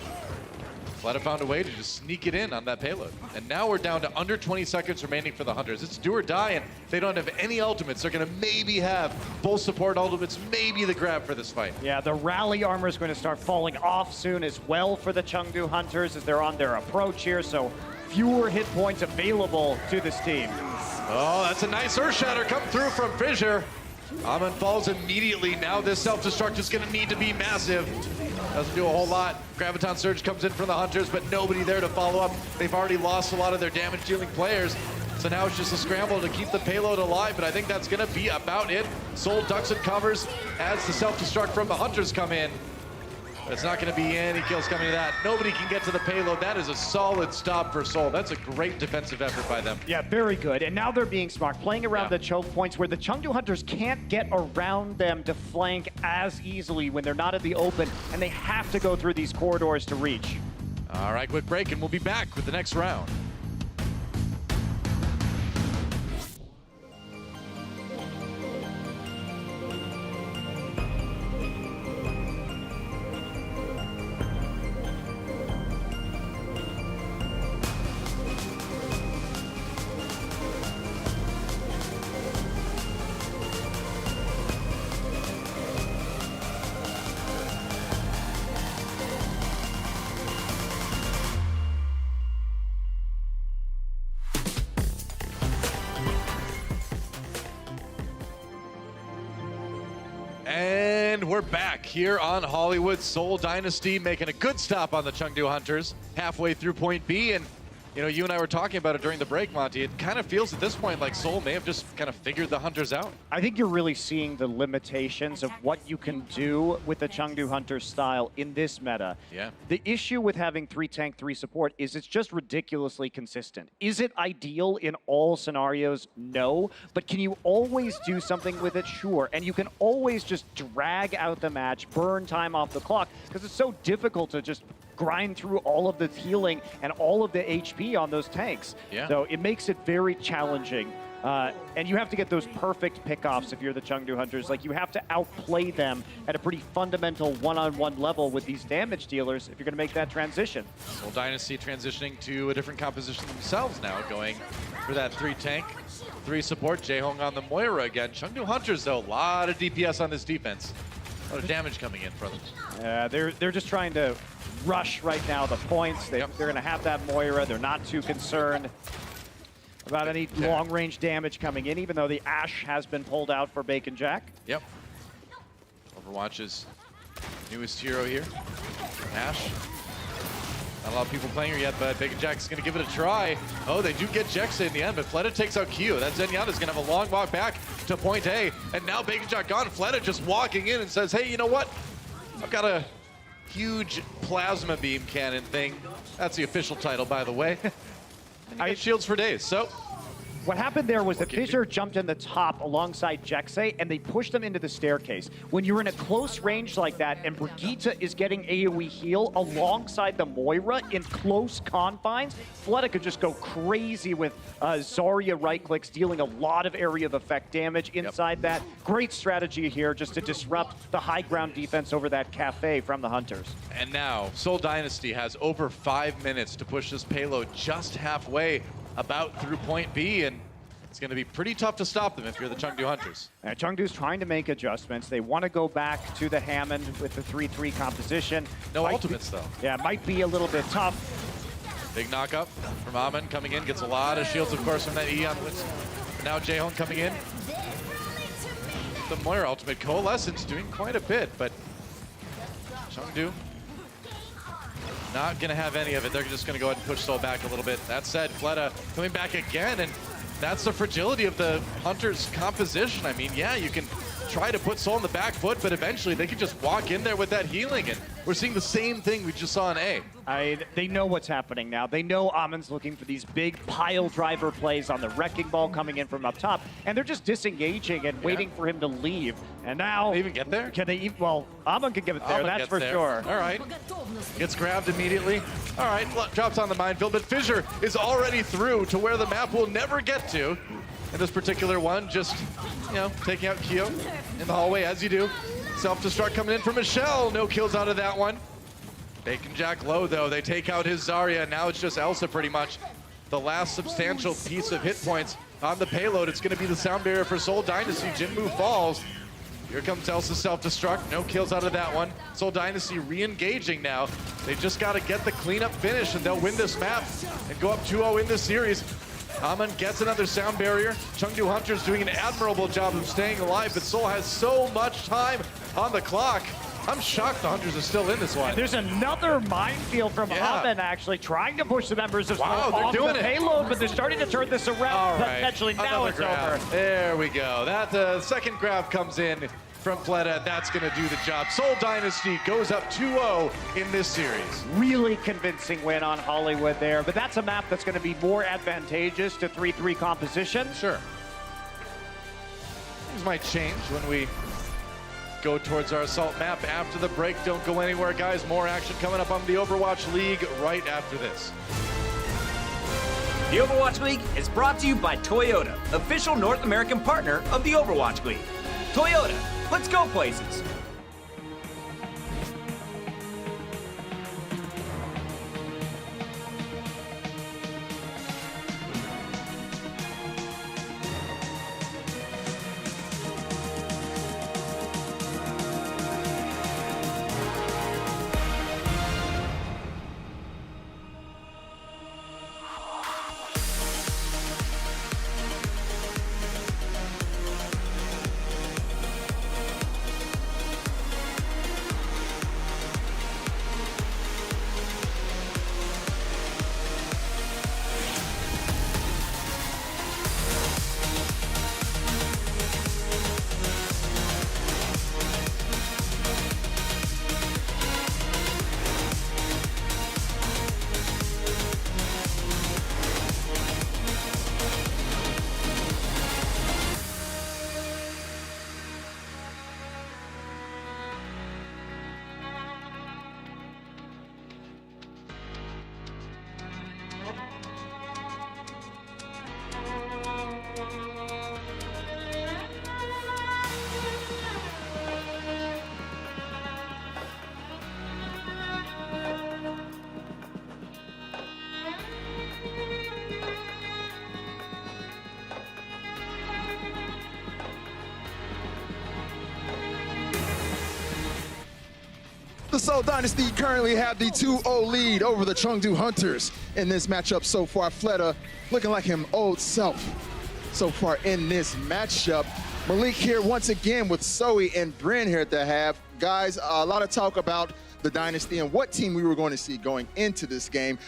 Fleta found a way to just sneak it in on that payload. And now we're down to under 20 seconds remaining for the Hunters. It's do or die, and they don't have any ultimates. They're going to maybe have both support ultimates, maybe the grab for this fight. Yeah, the rally armor is going to start falling off soon as well for the Chengdu Hunters as they're on their approach here, so fewer hit points available to this team. Oh, that's a nice Earth Shatter come through from Fissure. Amon falls immediately. Now this self-destruct is going to need to be massive. Doesn't do a whole lot. Graviton Surge comes in from the Hunters, but nobody there to follow up. They've already lost a lot of their damage-dealing players. So now it's just a scramble to keep the payload alive, but I think that's going to be about it. Seoul ducks and covers as the self-destruct from the Hunters come in. But it's not going to be any kills coming to that. Nobody can get to the payload. That is a solid stop for Seoul. That's a great defensive effort by them. Yeah, very good. And now they're being smart, playing around the choke points where the Chengdu Hunters can't get around them to flank as easily when they're not at the open, and they have to go through these corridors to reach. All right, quick break, and we'll be back with the next round. And we're back here on Hollywood. Seoul Dynasty making a good stop on the Chengdu Hunters halfway through point B. And, you know, you and I were talking about it during the break, Monty. It kind of feels at this point like Seoul may have just kind of figured the Hunters out. I think you're really seeing the limitations of what you can do with the Chengdu Hunter style in this meta. Yeah. The issue with having 3 tank, 3 support is it's just ridiculously consistent. Is it ideal in all scenarios? No. But can you always do something with it? Sure. And you can always just drag out the match, burn time off the clock, because it's so difficult to just grind through all of the healing and all of the HP on those tanks. Yeah. So it makes it very challenging. And you have to get those perfect pickoffs if you're the Chengdu Hunters. Like, you have to outplay them at a pretty fundamental one-on-one level with these damage dealers if you're going to make that transition. Seoul Dynasty transitioning to a different composition themselves now, going for that 3 tank, 3 support. Jaehong on the Moira again. Chengdu Hunters, though, a lot of DPS on this defense. A lot of damage coming in from them. They're just trying to rush right now the points. They're going to have that Moira. They're not too concerned about any long-range damage coming in, even though the Ashe has been pulled out for Bacon Jack. Yep. Overwatch's newest hero here, Ashe. Not a lot of people playing her yet, but Bacon Jack's going to give it a try. Oh, they do get Jexa in the end, but Fleta takes out Q. That Zenyatta's going to have a long walk back to point A, and now Bacon Jack gone. Fleta just walking in and says, hey, you know what? I've got a huge plasma beam cannon thing. That's the official title, by the way. I get shields for days, so. What happened there was that Fissure jumped in the top alongside Jexa, and they pushed them into the staircase. When you're in a close range like that, and Brigitte is getting AoE heal alongside the Moira in close confines, Fleta could just go crazy with Zarya right clicks, dealing a lot of area of effect damage inside that. Great strategy here just to disrupt the high ground defense over that cafe from the Hunters. And now, Seoul Dynasty has over 5 minutes to push this payload just halfway about through point B, and it's going to be pretty tough to stop them if you're the Chengdu Hunters. Chengdu's trying to make adjustments. They want to go back to the Hammond with the 3-3 composition. No ultimates, though. Yeah, might be a little bit tough. Big knock-up from Amon coming in, gets a lot of shields, of course, from that E on Blitz. Now Jaehong coming in. The Moira ultimate Coalescence doing quite a bit, but Chengdu not going to have any of it. They're just going to go ahead and push Seoul back a little bit. That said, Fleta coming back again, and that's the fragility of the Hunters' composition. I mean, yeah, you can try to put Seoul on the back foot, but eventually they can just walk in there with that healing, and we're seeing the same thing we just saw in A. They know what's happening now. They know Amon's looking for these big pile driver plays on the wrecking ball coming in from up top, and they're just disengaging and waiting for him to leave. And now, Can they even get there? Can they even? Well, Amon can get it there. Amon That's gets for there. sure. All right. Gets grabbed immediately. All right, drops on the minefield, but Fissure is already through to where the map will never get to. In this particular one, just, taking out Kyo in the hallway, as you do. Self-destruct coming in from Michelle. No kills out of that one. Bacon Jack low, though. They take out his Zarya. Now it's just Elsa, pretty much. The last substantial piece of hit points on the payload. It's going to be the sound barrier for Seoul Dynasty. Jinmu falls. Here comes Elsa's self-destruct. No kills out of that one. Seoul Dynasty re-engaging now. They just got to get the cleanup finish, and they'll win this map and go up 2-0 in this series. Amon gets another sound barrier. Chengdu Hunters doing an admirable job of staying alive, but Seoul has so much time on the clock. I'm shocked the Hunters are still in this one. And there's another minefield from Amon actually trying to push the members of Seoul off doing the it. payload, but they're starting to turn this around. All right. Potentially now Another it's grab. over. There we go. That second grab comes in from Fleta. That's going to do the job. Seoul Dynasty goes up 2-0 in this series. Really convincing win on Hollywood there, but that's a map that's going to be more advantageous to 3-3 composition. Sure. Things might change when we go towards our assault map after the break. Don't go anywhere, guys. More action coming up on the Overwatch League right after this. The Overwatch League is brought to you by Toyota, official North American partner of the Overwatch League. Toyota, let's go places. The Seoul Dynasty currently have the 2-0 lead over the Chengdu Hunters in this matchup so far. Fleta looking like him old self so far in this matchup. Malik here once again with Zoe and Bryn here at the half. Guys, a lot of talk about the Dynasty and what team we were going to see going into this game.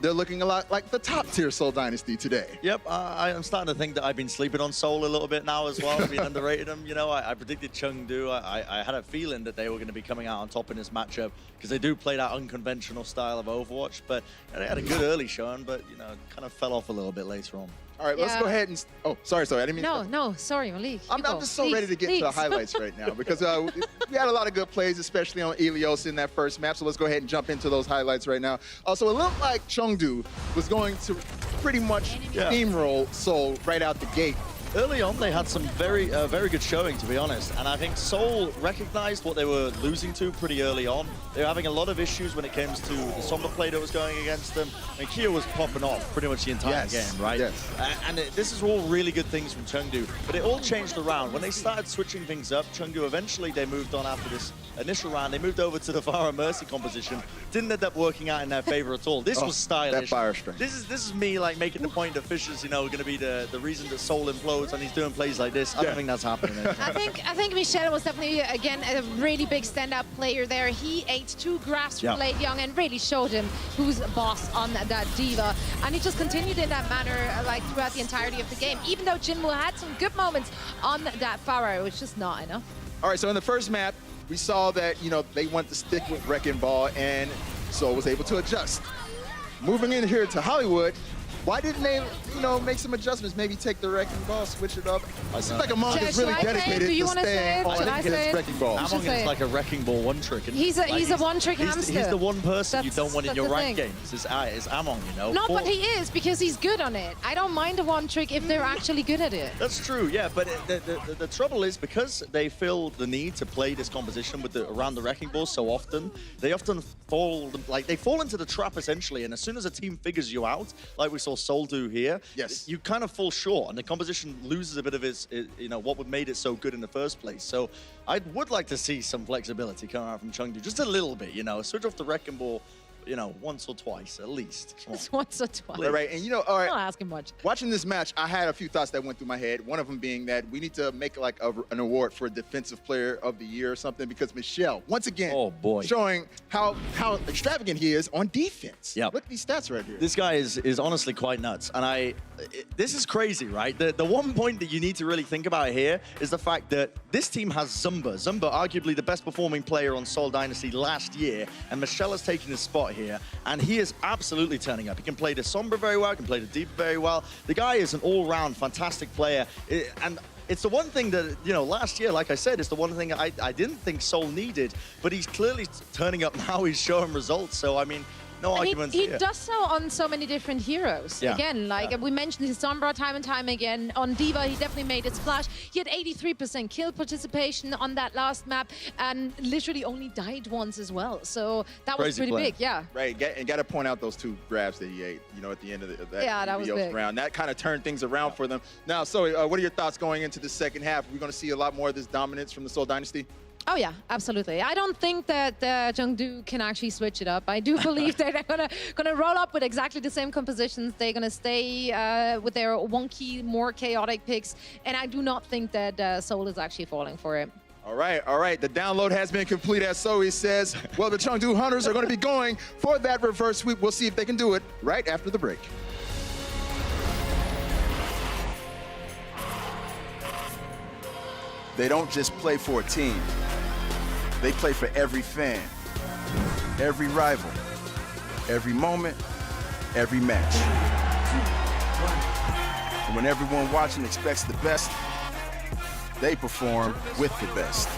They're looking a lot like the top tier Seoul Dynasty today. Yep, I'm starting to think that I've been sleeping on Seoul a little bit now as well. I've been underrated them. You know, I predicted Chengdu. I had a feeling that they were going to be coming out on top in this matchup because they do play that unconventional style of Overwatch. But they had a good early showing, but you know, kind of fell off a little bit later on. All right, let's go ahead and... Oh, sorry, I didn't mean to... No, sorry, Malik. I'm just so ready to get to the highlights right now because we had a lot of good plays, especially on Illios in that first map. So let's go ahead and jump into those highlights right now. So it looked like Chengdu was going to pretty much steamroll Seoul right out the gate. Early on, they had some very good showing, to be honest. And I think Seoul recognized what they were losing to pretty early on. They were having a lot of issues when it comes to the Sombra play that was going against them. I mean, Kia was popping off pretty much the entire game, right? Yes. And this is all really good things from Chengdu. But it all changed around. When they started switching things up, Chengdu eventually, they moved on after this initial round. They moved over to the Pharah Mercy composition. Didn't end up working out in their favor at all. This was stylish. That fire string. This is me like making the point that Fisher's, you know, going to be the reason that Seoul implodes and he's doing plays like this. I don't think that's happening. I think Michelle was definitely, again, a really big stand-up player there. He ate 2 grabs from Late Young and really showed him who's boss on that diva. And he just continued in that manner like throughout the entirety of the game. Even though Jinmu had some good moments on that Pharah, it was just not enough. All right, so in the first map, we saw that, you know, they want to stick with Wrecking Ball, and Seoul was able to adjust. Moving in here to Hollywood, why didn't they, make some adjustments? Maybe take the wrecking ball, switch it up. It seems like Among is really dedicated to staying on his wrecking ball. Among is like a wrecking ball one-trick. He's a one-trick hamster. He's the one person you don't want in your ranked thing. games. Is Among, No, but he is, because he's good on it. I don't mind a one-trick if they're actually good at it. That's true, yeah. But the trouble is, because they feel the need to play this composition with around the wrecking ball so often, they often fall into the trap essentially. And as soon as a team figures you out, like we saw Seoul do here, yes, you kind of fall short, and the composition loses a bit of its, what made it so good in the first place. So I would like to see some flexibility coming out from Chengdu, just a little bit, switch off the wrecking ball, once or twice at least. Just once or twice. Right, and all right. I'm not asking much. Watching this match, I had a few thoughts that went through my head. One of them being that we need to make like an award for Defensive Player of the Year or something, because Michelle, once again, showing how extravagant he is on defense. Yeah. Look at these stats right here. This guy is honestly quite nuts, and this is crazy, right? The one point that you need to really think about here is the fact that this team has Zumba. Zumba, arguably the best performing player on Seoul Dynasty last year, and Michelle has taken his spot here, and he is absolutely turning up. He can play the Sombra very well, can play the Deep very well. The guy is an all-round fantastic player, and it's the one thing that, last year, like I said, it's the one thing I didn't think Seoul needed, but he's clearly turning up now. He's showing results, so I mean, no arguments he here. does so on so many different heroes. Yeah. Again, we mentioned his Sombra time and time again. On Diva, he definitely made it splash. He had 83% kill participation on that last map, and literally only died once as well. So that was pretty big, yeah. Right, and got to point out those 2 grabs that he ate, at the end of that was big. round. That kind of turned things around for them. Now, so what are your thoughts going into the second half? Are we going to see a lot more of this dominance from the Seoul Dynasty? Oh yeah, absolutely. I don't think that Chengdu can actually switch it up. I do believe that they're gonna roll up with exactly the same compositions. They're gonna stay with their wonky, more chaotic picks, and I do not think that Seoul is actually falling for it. All right. The download has been complete, as Zoe says. Well, the Chengdu Hunters are going to be going for that reverse sweep. We'll see if they can do it right after the break. They don't just play for a team. They play for every fan, every rival, every moment, every match. And when everyone watching expects the best, they perform with the best.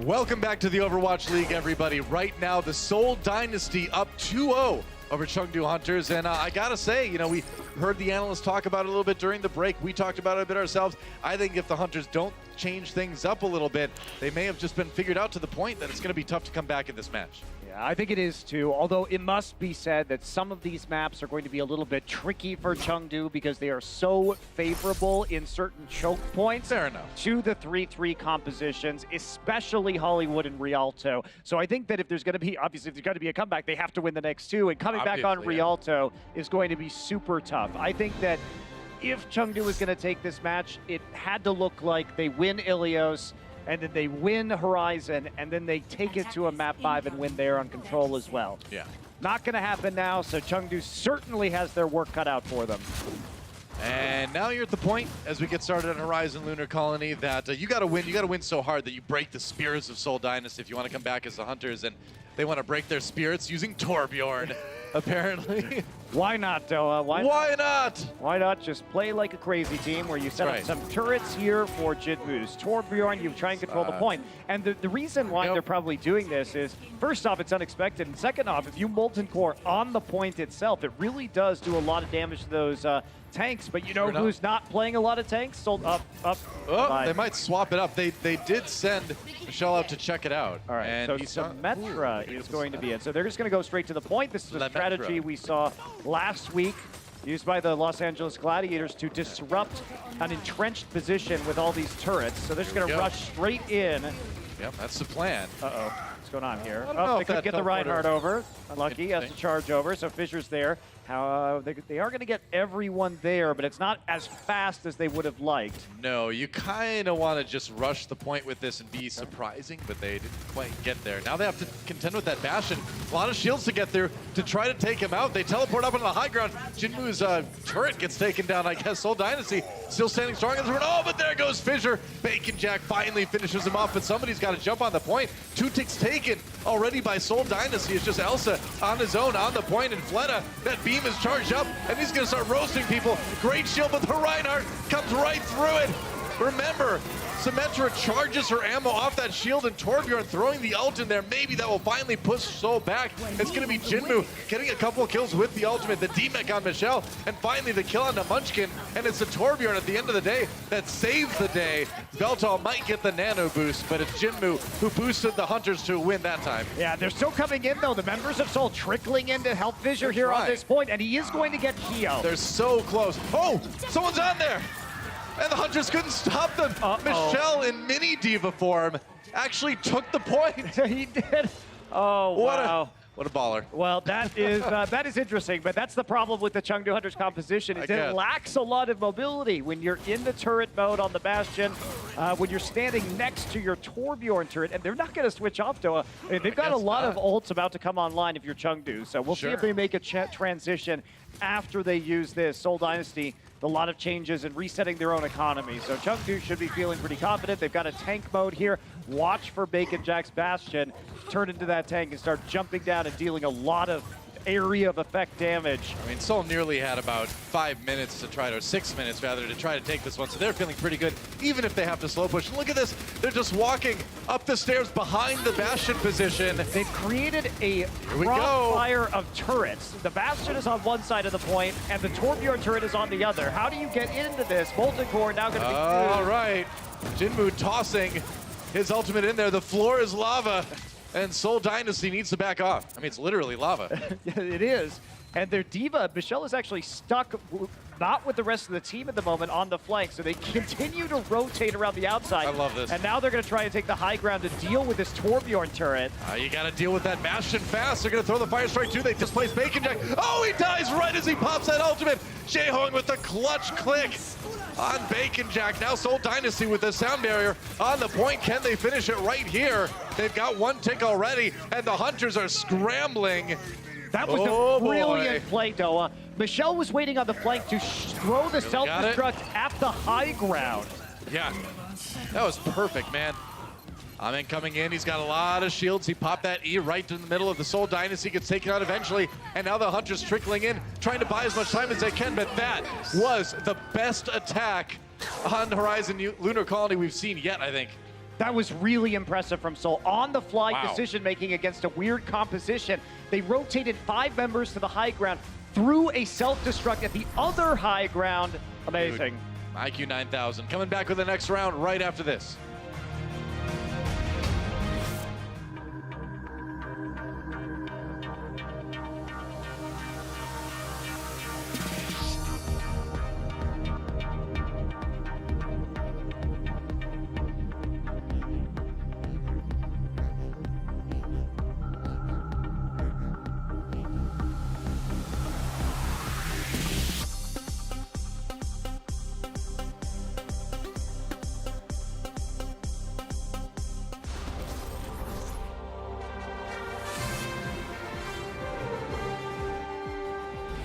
Welcome back to the Overwatch League, everybody. Right now, the Seoul Dynasty up 2-0 over Chengdu Hunters. And I gotta say, you know, we heard the analysts talk about it a little bit during the break. We talked about it a bit ourselves. I think if the Hunters don't change things up a little bit, they may have just been figured out to the point that it's going to be tough to come back in this match. Yeah, I think it is too, although it must be said that some of these maps are going to be a little bit tricky for Chengdu because they are so favorable in certain choke points. Fair enough. To the 3-3 compositions, especially Hollywood and Rialto. So I think that if there's going to be, obviously if there's going to be a comeback, they have to win the next two, and coming back on Rialto is going to be super tough. I think that if Chengdu was going to take this match, it had to look like they win Illios, and then they win Horizon, and then they take it to a map 5 and win there on control as well. Yeah. Not going to happen now, so Chengdu certainly has their work cut out for them. And now you're at the point, as we get started on Horizon Lunar Colony, that you got to win. You got to win so hard that you break the spirits of Seoul Dynasty if you want to come back as the Hunters, and they want to break their spirits using Torbjorn, apparently. Why not, Doa? Why not? Why not just play like a crazy team where you set up some turrets here for Jinmu's Torbjorn, you try and control the point. And the reason why they're probably doing this is, first off, it's unexpected, and second off, if you Molten Core on the point itself, it really does do a lot of damage to those tanks. But you know who's not playing a lot of tanks? Sold up. Oh, they might swap it up. They did send Michelle out to check it out. All right, and so Symmetra is going to be it. So they're just going to go straight to the point. This is a strategy we saw last week, used by the Los Angeles Gladiators to disrupt an entrenched position with all these turrets. So they're just going to rush straight in. Yep, that's the plan. Uh-oh. What's going on here? Oh, they couldn't get the Reinhardt over. Unlucky, has to charge over, so Fisher's there. They are going to get everyone there, but it's not as fast as they would have liked. No, you kind of want to just rush the point with this and be surprising, but they didn't quite get there. Now they have to contend with that Bastion. A lot of shields to get through to try to take him out. They teleport up into the high ground. Jinmu's turret gets taken down, I guess. Seoul Dynasty still standing strong in the front. Oh, but there goes Fisher. Bacon Jack finally finishes him off, but somebody's got to jump on the point. 2 ticks taken already by Seoul Dynasty. It's just Elsa on his own on the point, and Fleta, that beam is charged up, and he's going to start roasting people. Great shield, but the Reinhardt comes right through it. Remember, Symmetra charges her ammo off that shield, and Torbjorn throwing the ult in there. Maybe that will finally push Seoul back. It's going to be Jinmu getting a couple of kills with the ultimate, the D-Mech on Michelle, and finally the kill on the Munchkin. And it's the Torbjorn at the end of the day that saves the day. Veltal might get the nano boost, but it's Jinmu who boosted the Hunters to a win that time. Yeah, they're still coming in, though. The members of Seoul trickling in to help Fissure here on this point, and he is going to get Keo. They're so close. Oh, someone's on there. And the Hunters couldn't stop them. Michelle in mini diva form actually took the point. He did. Oh, wow. What a baller. Well, that is interesting, but that's the problem with the Chengdu Hunters composition, is it lacks a lot of mobility when you're in the turret mode on the Bastion, when you're standing next to your Torbjorn turret, and they're not going to switch off, Doa. I mean, they've got a lot of ults about to come online if you're Chengdu, so we'll see if they make a transition after they use this. Seoul Dynasty, a lot of changes and resetting their own economy. So Chengdu should be feeling pretty confident. They've got a tank mode here. Watch for Bacon Jack's Bastion turn into that tank and start jumping down and dealing a lot of area of effect damage. I mean, Seoul nearly had about 5 minutes to try to, or 6 minutes rather, to try to take this one, so they're feeling pretty good, even if they have to slow push. And look at this, they're just walking up the stairs behind the Bastion position. They've created a crossfire of turrets. The Bastion is on one side of the point, and the Torbjorn turret is on the other. How do you get into this? Molten Core now going to be all right, Jinmu tossing his ultimate in there. The floor is lava. And Seoul Dynasty needs to back off. I mean, it's literally lava. It is. And their diva, Michelle, is actually stuck, not with the rest of the team at the moment, on the flank. So they continue to rotate around the outside. I love this. And now they're going to try and take the high ground to deal with this Torbjorn turret. You got to deal with that Bastion fast. They're going to throw the Fire Strike too. They displace Bacon Jack. Oh, he dies right as he pops that ultimate. Jaehong with the clutch click on Bacon Jack. Now Seoul Dynasty with the sound barrier on the point. Can they finish it right here? They've got 1 tick already, and the Hunters are scrambling. That was a brilliant play, Doa. Michelle was waiting on the flank to throw the self-destruct at the high ground. Yeah, that was perfect, man. Amin coming in, he's got a lot of shields. He popped that E right in the middle of the Seoul Dynasty, gets taken out eventually, and now the Hunters trickling in, trying to buy as much time as they can, but that was the best attack on Horizon Lunar Colony we've seen yet, I think. That was really impressive from Seoul. On the fly decision-making against a weird composition. They rotated 5 members to the high ground, threw a self-destruct at the other high ground. Amazing. Dude, IQ 9000 coming back with the next round right after this.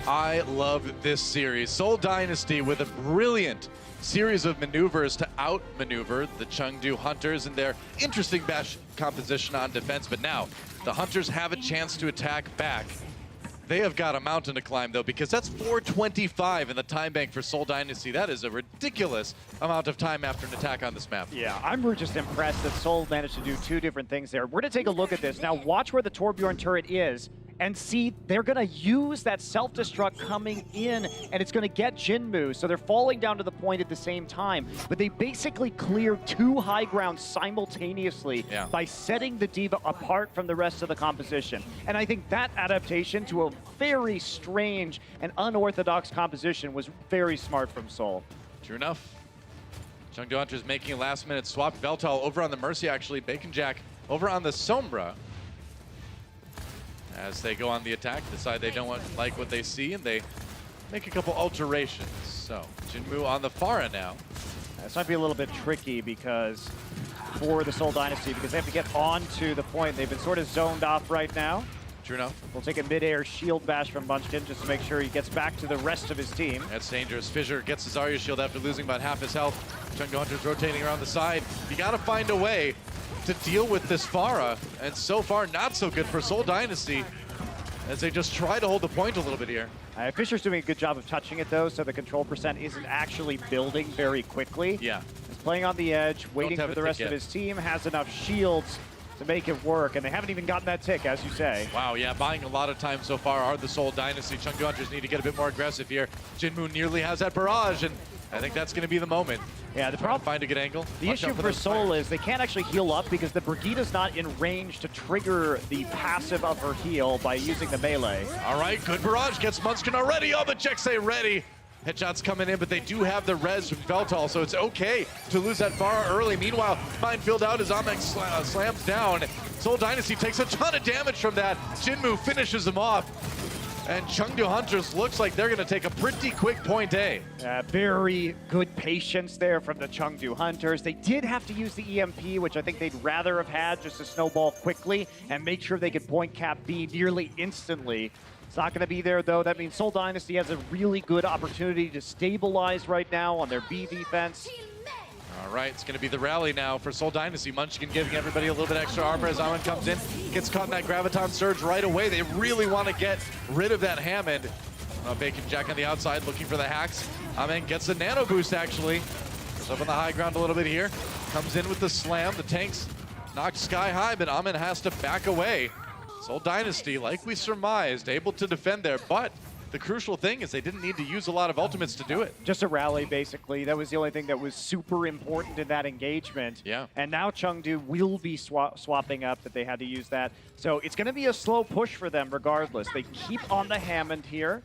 I love this series. Seoul Dynasty with a brilliant series of maneuvers to outmaneuver the Chengdu Hunters in their interesting bash composition on defense. But now the Hunters have a chance to attack back. They have got a mountain to climb, though, because that's 425 in the time bank for Seoul Dynasty. That is a ridiculous amount of time after an attack on this map. Yeah, I'm just impressed that Seoul managed to do 2 different things there. We're going to take a look at this. Now, watch where the Torbjorn turret is. And see, they're going to use that self-destruct coming in, and it's going to get Jinmu. So they're falling down to the point at the same time. But they basically cleared 2 high grounds simultaneously by setting the D.Va apart from the rest of the composition. And I think that adaptation to a very strange and unorthodox composition was very smart from Seoul. True enough. Chengdu Hunters making a last-minute swap. Veltal over on the Mercy, actually. Bacon Jack over on the Sombra. As they go on the attack, decide they don't like what they see, and they make a couple alterations. So, Jinmu on the Pharah now. This might be a little bit tricky because for the Seoul Dynasty, because they have to get onto the point. They've been sort of zoned off right now. True enough. We'll take a mid-air shield bash from Munchkin just to make sure he gets back to the rest of his team. That's dangerous. Fissure gets his Zarya shield after losing about half his health. Chengdu Hunters rotating around the side. You got to find a way to deal with this Pharah, and so far not so good for Seoul Dynasty as they just try to hold the point a little bit here. Fisher's doing a good job of touching it though, so the control percent isn't actually building very quickly. Yeah. He's playing on the edge, waiting for the rest of his team, has enough shields to make it work, and they haven't even gotten that tick, as you say. Wow, yeah, buying a lot of time so far are the Seoul Dynasty. Chengdu Hunters need to get a bit more aggressive here. Jinmu nearly has that barrage, and I think that's going to be the moment. Yeah, the problem. Find a good angle. The issue for Seoul is they can't actually heal up because the Brigida's not in range to trigger the passive of her heal by using the melee. All right, good barrage gets Munchkin already. Oh, the checks say ready. Headshots coming in, but they do have the res from Veltal, so it's okay to lose that Pharah early. Meanwhile, Minefield out as Amek slams down. Seoul Dynasty takes a ton of damage from that. Jinmu finishes him off. And Chengdu Hunters looks like they're going to take a pretty quick point A. Very good patience there from the Chengdu Hunters. They did have to use the EMP, which I think they'd rather have had just to snowball quickly and make sure they could point cap B nearly instantly. It's not going to be there, though. That means Seoul Dynasty has a really good opportunity to stabilize right now on their B defense. All right, it's going to be the rally now for Seoul Dynasty. Munchkin giving everybody a little bit extra armor as Amen comes in. Gets caught in that Graviton Surge right away. They really want to get rid of that Hammond. Bacon Jack on the outside looking for the hacks. Amen gets the nano boost, actually. Goes up on the high ground a little bit here. Comes in with the slam. The tanks knocked sky high, but Amen has to back away. Seoul Dynasty, like we surmised, able to defend there, but the crucial thing is they didn't need to use a lot of ultimates to do it. Just a rally, basically. That was the only thing that was super important in that engagement. Yeah. And now Chengdu will be swapping up that they had to use that. So it's going to be a slow push for them regardless. They keep on the Hammond here.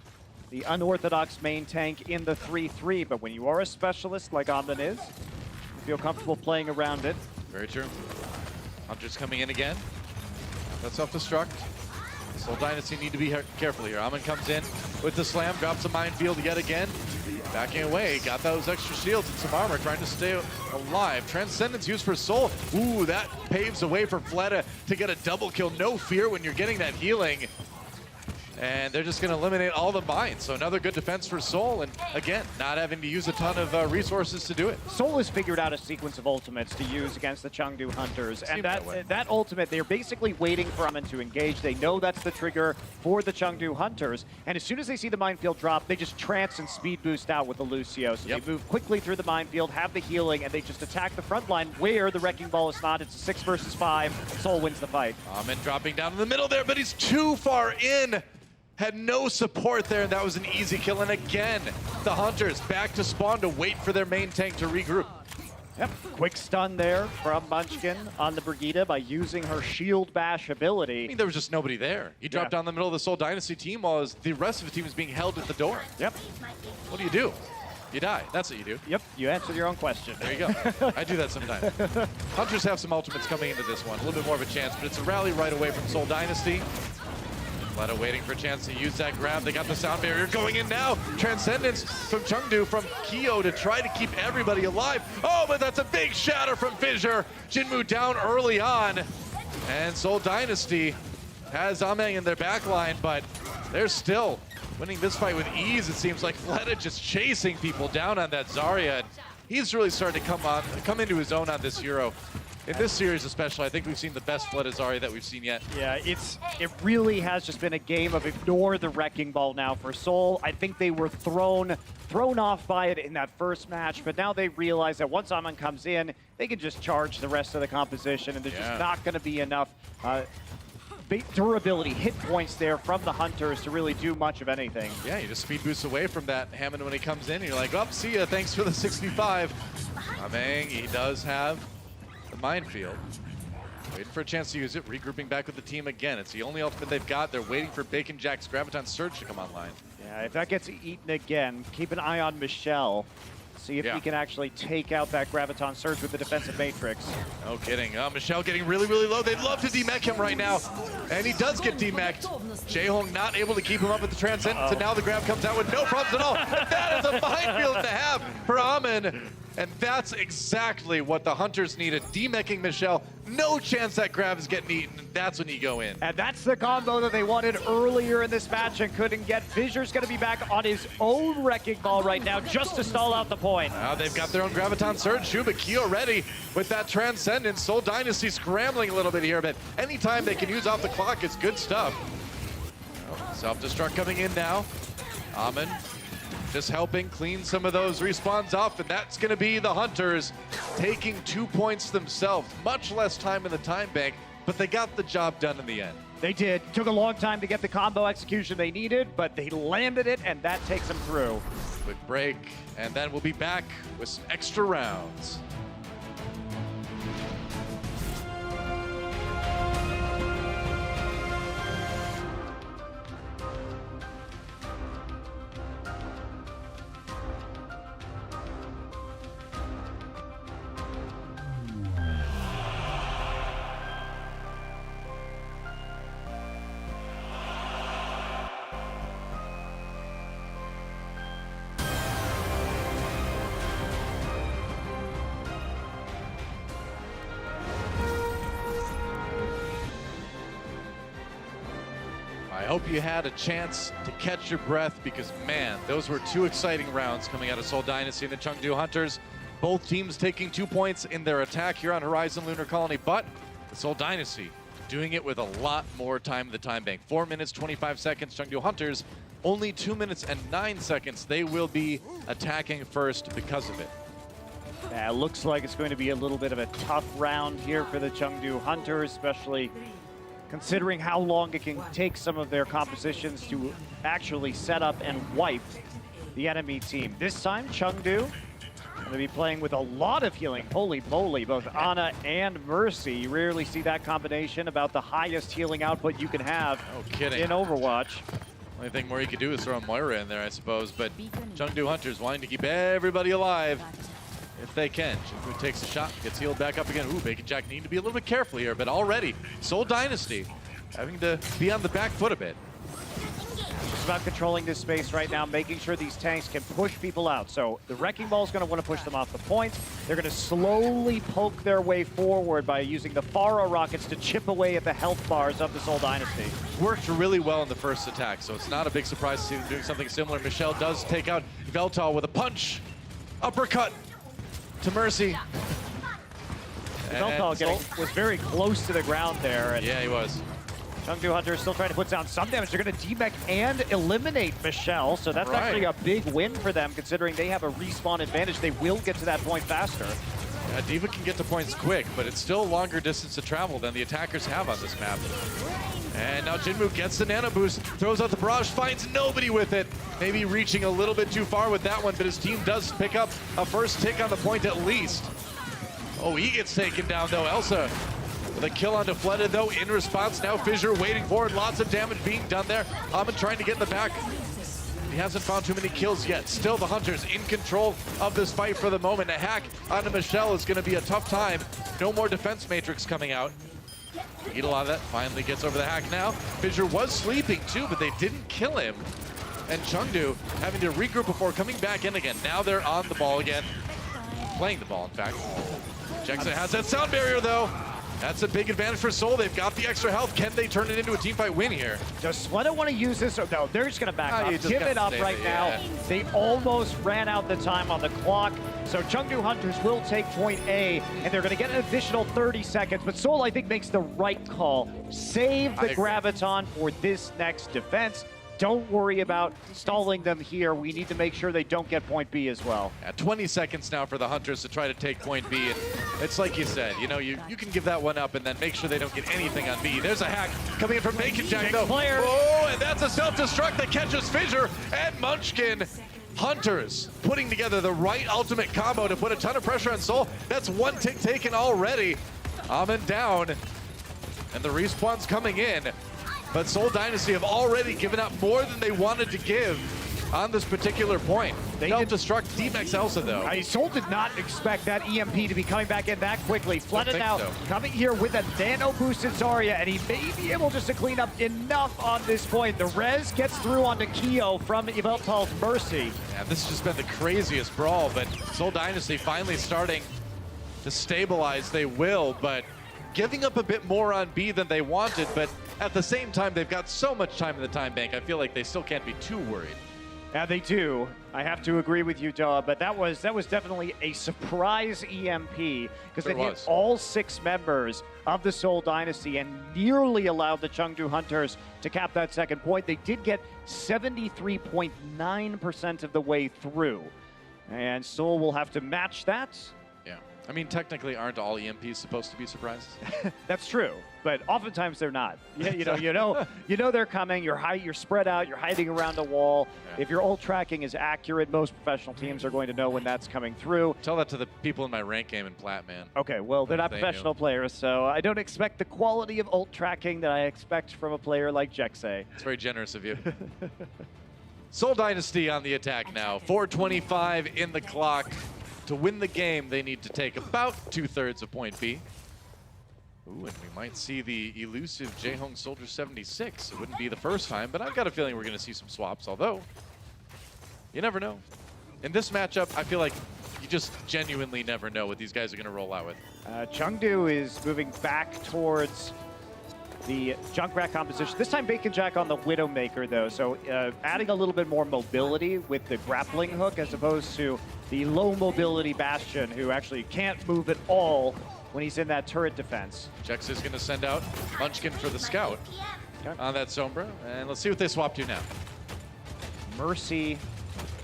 The unorthodox main tank in the 3-3. But when you are a specialist like Amden is, you feel comfortable playing around it. Very true. Hunters coming in again. That's self-destruct. Seoul Dynasty need to be careful here. Amen comes in with the slam, drops a minefield yet again. Backing away, got those extra shields and some armor, trying to stay alive. Transcendence used for Seoul. Ooh, that paves the way for Fleta to get a double kill. No fear when you're getting that healing. And they're just going to eliminate all the mines. So another good defense for Seoul. And again, not having to use a ton of resources to do it. Seoul has figured out a sequence of ultimates to use against the Chengdu Hunters. And that ultimate, they're basically waiting for Amin to engage. They know that's the trigger for the Chengdu Hunters. And as soon as they see the minefield drop, they just trance and speed boost out with the Lucio. So they move quickly through the minefield, have the healing, and they just attack the front line where the Wrecking Ball is not. It's a 6 versus 5. Seoul wins the fight. Amin dropping down in the middle there, but he's too far in. Had no support there, and that was an easy kill. And again, the Hunters back to spawn to wait for their main tank to regroup. Yep, quick stun there from Munchkin on the Brigitte by using her shield bash ability. I mean, there was just nobody there. He dropped down the middle of the Seoul Dynasty team while the rest of the team was being held at the door. Yep. What do? You die. That's what you do. Yep, you answered your own question. There you go. I do that sometimes. Hunters have some ultimates coming into this one. A little bit more of a chance, but it's a rally right away from Seoul Dynasty. Fleta waiting for a chance to use that grab. They got the sound barrier going in now. Transcendence from Chengdu, from Kyo to try to keep everybody alive. Oh, but that's a big shatter from Fissure. Jinmu down early on. And Seoul Dynasty has Ameng in their backline, but they're still winning this fight with ease. It seems like Fleta just chasing people down on that Zarya. And he's really starting to come into his own on this hero. In this series especially, I think we've seen the best Fleta Zarya that we've seen yet. Yeah, it really has just been a game of ignore the Wrecking Ball now for Seoul. I think they were thrown off by it in that first match, but now they realize that once Amin comes in, they can just charge the rest of the composition, and there's just not going to be enough durability, hit points there from the Hunters to really do much of anything. Yeah, you just speed boost away from that Hammond when he comes in, and you're like, oh, see ya, thanks for the 65. Ameng, he does have the minefield. Waiting for a chance to use it, regrouping back with the team again. It's the only ultimate they've got. They're waiting for Bacon Jack's Graviton Surge to come online. Yeah, if that gets eaten again, keep an eye on Michelle. See if he can actually take out that Graviton Surge with the defensive matrix. No kidding. Michelle getting really, really low. They'd love to demech him right now. And he does get demeched. Jaehong not able to keep him up at the Transcendence, and now the grab comes out with no problems at all. That is a minefield to have for Amin. And that's exactly what the Hunters needed. Demeching Michelle. No chance that grab is getting eaten. That's when you go in. And that's the combo that they wanted earlier in this match and couldn't get. Fissure's going to be back on his own Wrecking Ball right now just to stall out the point. Now they've got their own Graviton Surge. Shuba Kyo ready with that Transcendence. Seoul Dynasty scrambling a little bit here, but anytime they can use off the clock, it's good stuff. Self-destruct coming in now. Amin just helping clean some of those respawns off, and that's going to be the Hunters taking 2 points themselves. Much less time in the time bank, but they got the job done in the end. They did. Took a long time to get the combo execution they needed, but they landed it, and that takes them through. Quick break, and then we'll be back with some extra rounds. I hope you had a chance to catch your breath because, man, those were two exciting rounds coming out of Seoul Dynasty and the Chengdu Hunters. Both teams taking 2 points in their attack here on Horizon Lunar Colony, but the Seoul Dynasty doing it with a lot more time in the time bank. 4 minutes, 25 seconds. Chengdu Hunters, only 2 minutes and 9 seconds. They will be attacking first because of it. Yeah, it looks like it's going to be a little bit of a tough round here for the Chengdu Hunters, especially considering how long it can take some of their compositions to actually set up and wipe the enemy team. This time, Chengdu going to be playing with a lot of healing. Holy moly, both Ana and Mercy. You rarely see that combination, about the highest healing output you can have in Overwatch. Only thing more you could do is throw a Moira in there, I suppose, but Chengdu Hunters wanting to keep everybody alive if they can. Jinmu takes a shot, gets healed back up again. Ooh, Bacon Jack need to be a little bit careful here, but already Seoul Dynasty having to be on the back foot a bit. about controlling this space right now, making sure these tanks can push people out. So the Wrecking Ball is going to want to push them off the point. They're going to slowly poke their way forward by using the Pharaoh rockets to chip away at the health bars of the Seoul Dynasty. Worked really well in the first attack, so it's not a big surprise to see them doing something similar. Michelle does take out Veltal with a punch. Uppercut to Mercy. Veltal was very close to the ground there. And yeah, he was. Chengdu Hunters still trying to put down some damage. They're going to demech and eliminate Michelle, so that's actually a big win for them, considering they have a respawn advantage. They will get to that point faster. Yeah, D.Va can get to points quick, but it's still a longer distance to travel than the attackers have on this map. And now Jinmu gets the nano boost, throws out the barrage, finds nobody with it. Maybe reaching a little bit too far with that one, but his team does pick up a first tick on the point at least. Oh, he gets taken down though. Elsa with a kill onto Flooded though. In response now, Fissure waiting for it. Lots of damage being done there. Ahmed trying to get in the back. He hasn't found too many kills yet. Still the Hunters in control of this fight for the moment. A hack onto Michelle is going to be a tough time. No more defense matrix coming out. Eat a lot of that. Finally gets over the hack now. Fissure was sleeping too, but they didn't kill him. And Chengdu having to regroup before coming back in again. Now they're on the ball again. Playing the ball, in fact. Jackson has that sound barrier though. That's a big advantage for Seoul. They've got the extra health. Can they turn it into a teamfight win here? Does Sweater want to use this? No, they're just going to back up. Give it up right now. They almost ran out the time on the clock. So Chengdu Hunters will take point A, and they're going to get an additional 30 seconds. But Seoul, I think, makes the right call. Save the Graviton for this next defense. Don't worry about stalling them here. We need to make sure they don't get point B as well. 20 seconds now for the Hunters to try to take point B. And it's like you said, you know, you can give that one up and then make sure they don't get anything on B. There's a hack coming in from Bacon Jack though. Oh, and that's a self-destruct that catches Fissure and Munchkin. Hunters putting together the right ultimate combo to put a ton of pressure on Seoul. That's one tick taken already. Amin down, and the respawn's coming in. But Seoul Dynasty have already given up more than they wanted to give on this particular point. They self-destruct Demex Elsa though. Seoul did not expect that EMP to be coming back in that quickly. Flooded out, coming here with a nano boosted Zarya, and he may be able just to clean up enough on this point. The res gets through onto Kyo from Yveltal's Mercy. Yeah, this has just been the craziest brawl, but Seoul Dynasty finally starting to stabilize. They will, but giving up a bit more on B than they wanted, but at the same time, they've got so much time in the time bank, I feel like they still can't be too worried. Yeah, they do. I have to agree with you, Duh, but that was definitely a surprise EMP, because they hit all 6 members of the Seoul Dynasty and nearly allowed the Chengdu Hunters to cap that second point. They did get 73.9% of the way through, and Seoul will have to match that. Yeah. I mean, technically, aren't all EMPs supposed to be surprises? That's true, but oftentimes they're not. Yeah, you know they're coming. You're spread out. You're hiding around a wall. Yeah. If your ult tracking is accurate, most professional teams are going to know when that's coming through. Tell that to the people in my rank game in Plat, man. Okay, well, they're not professional players, so I don't expect the quality of ult tracking that I expect from a player like Jexay. It's very generous of you. Seoul Dynasty on the attack now. 4:25 in the clock. To win the game, they need to take about 2/3 of point B. Ooh, and we might see the elusive Jaehong Soldier 76. It wouldn't be the first time, but I've got a feeling we're going to see some swaps, although you never know. In this matchup, I feel like you just genuinely never know what these guys are going to roll out with. Chengdu is moving back towards the Junkrat composition. This time Bacon Jack on the Widowmaker though, so adding a little bit more mobility with the grappling hook as opposed to the low mobility Bastion, who actually can't move at all when he's in that turret defense. Jex is going to send out Munchkin for the scout on that Sombra, and let's see what they swap to now. Mercy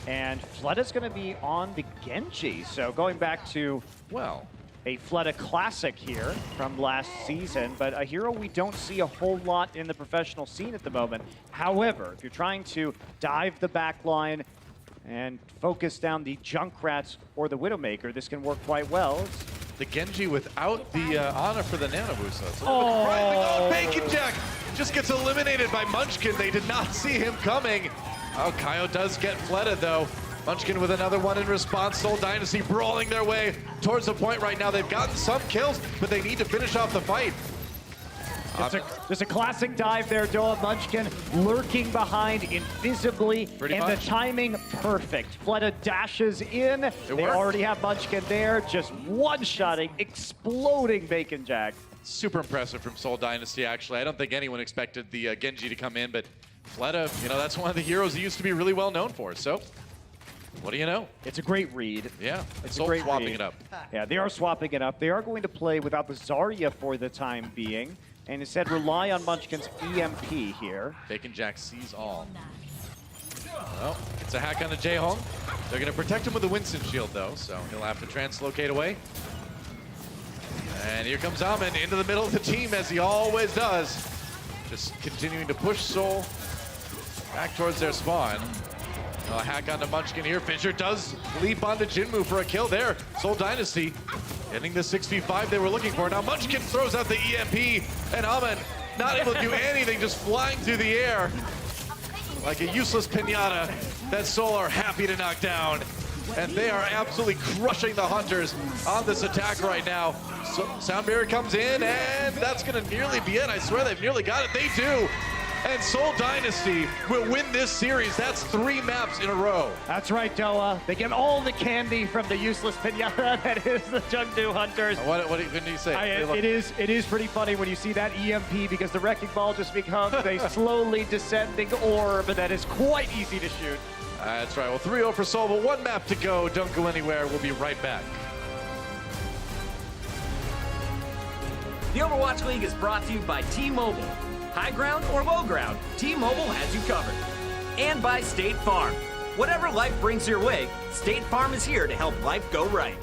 and Fleta's going to be on the Genji, so going back to, well, a Fleta classic here from last season, but a hero we don't see a whole lot in the professional scene at the moment. However, if you're trying to dive the back line and focus down the Junkrats or the Widowmaker, this can work quite well. The Genji without the Ana for the Nano Boost. Oh, Bacon Jack just gets eliminated by Munchkin. They did not see him coming. Oh, Kaio does get Fleta though. Munchkin with another one in response. Seoul Dynasty brawling their way towards the point right now. They've gotten some kills, but they need to finish off the fight. Just a classic dive there, Doa. Munchkin lurking behind invisibly, the timing perfect. Fleta dashes in. They already have Munchkin there, just one-shotting, exploding Bacon Jack. Super impressive from Seoul Dynasty, actually. I don't think anyone expected the Genji to come in, but Fleta, that's one of the heroes he used to be really well known for, so what do you know? It's a great read. Yeah, it's Seoul a great swapping read. it up. Yeah, they are swapping it up. They are going to play without the Zarya for the time being, and instead rely on Munchkin's EMP here. Bacon Jack sees all. Well, it's a hack on the Jaehong. They're going to protect him with a Winston shield, though, so he'll have to translocate away. And here comes Amin into the middle of the team, as he always does. Just continuing to push Seoul back towards their spawn. A hack onto Munchkin here. Fisher does leap onto Jinmu for a kill there. Seoul Dynasty getting the 6v5 they were looking for. Now Munchkin throws out the EMP, and Amin not able to do anything, just flying through the air like a useless pinata that Seoul are happy to knock down. And they are absolutely crushing the Hunters on this attack right now. So Sound Barrier comes in, and that's going to nearly be it. I swear they've nearly got it. They do. And Seoul Dynasty will win this series. That's 3 maps in a row. That's right, Doa. They get all the candy from the useless pinata that is the Chengdu Hunters. What do you say? It is pretty funny when you see that EMP, because the Wrecking Ball just becomes a slowly descending orb that is quite easy to shoot. That's right. Well, 3-0 for Seoul, but 1 map to go. Don't go anywhere. We'll be right back. The Overwatch League is brought to you by T-Mobile. High ground or low ground, T-Mobile has you covered. And by State Farm. Whatever life brings your way, State Farm is here to help life go right.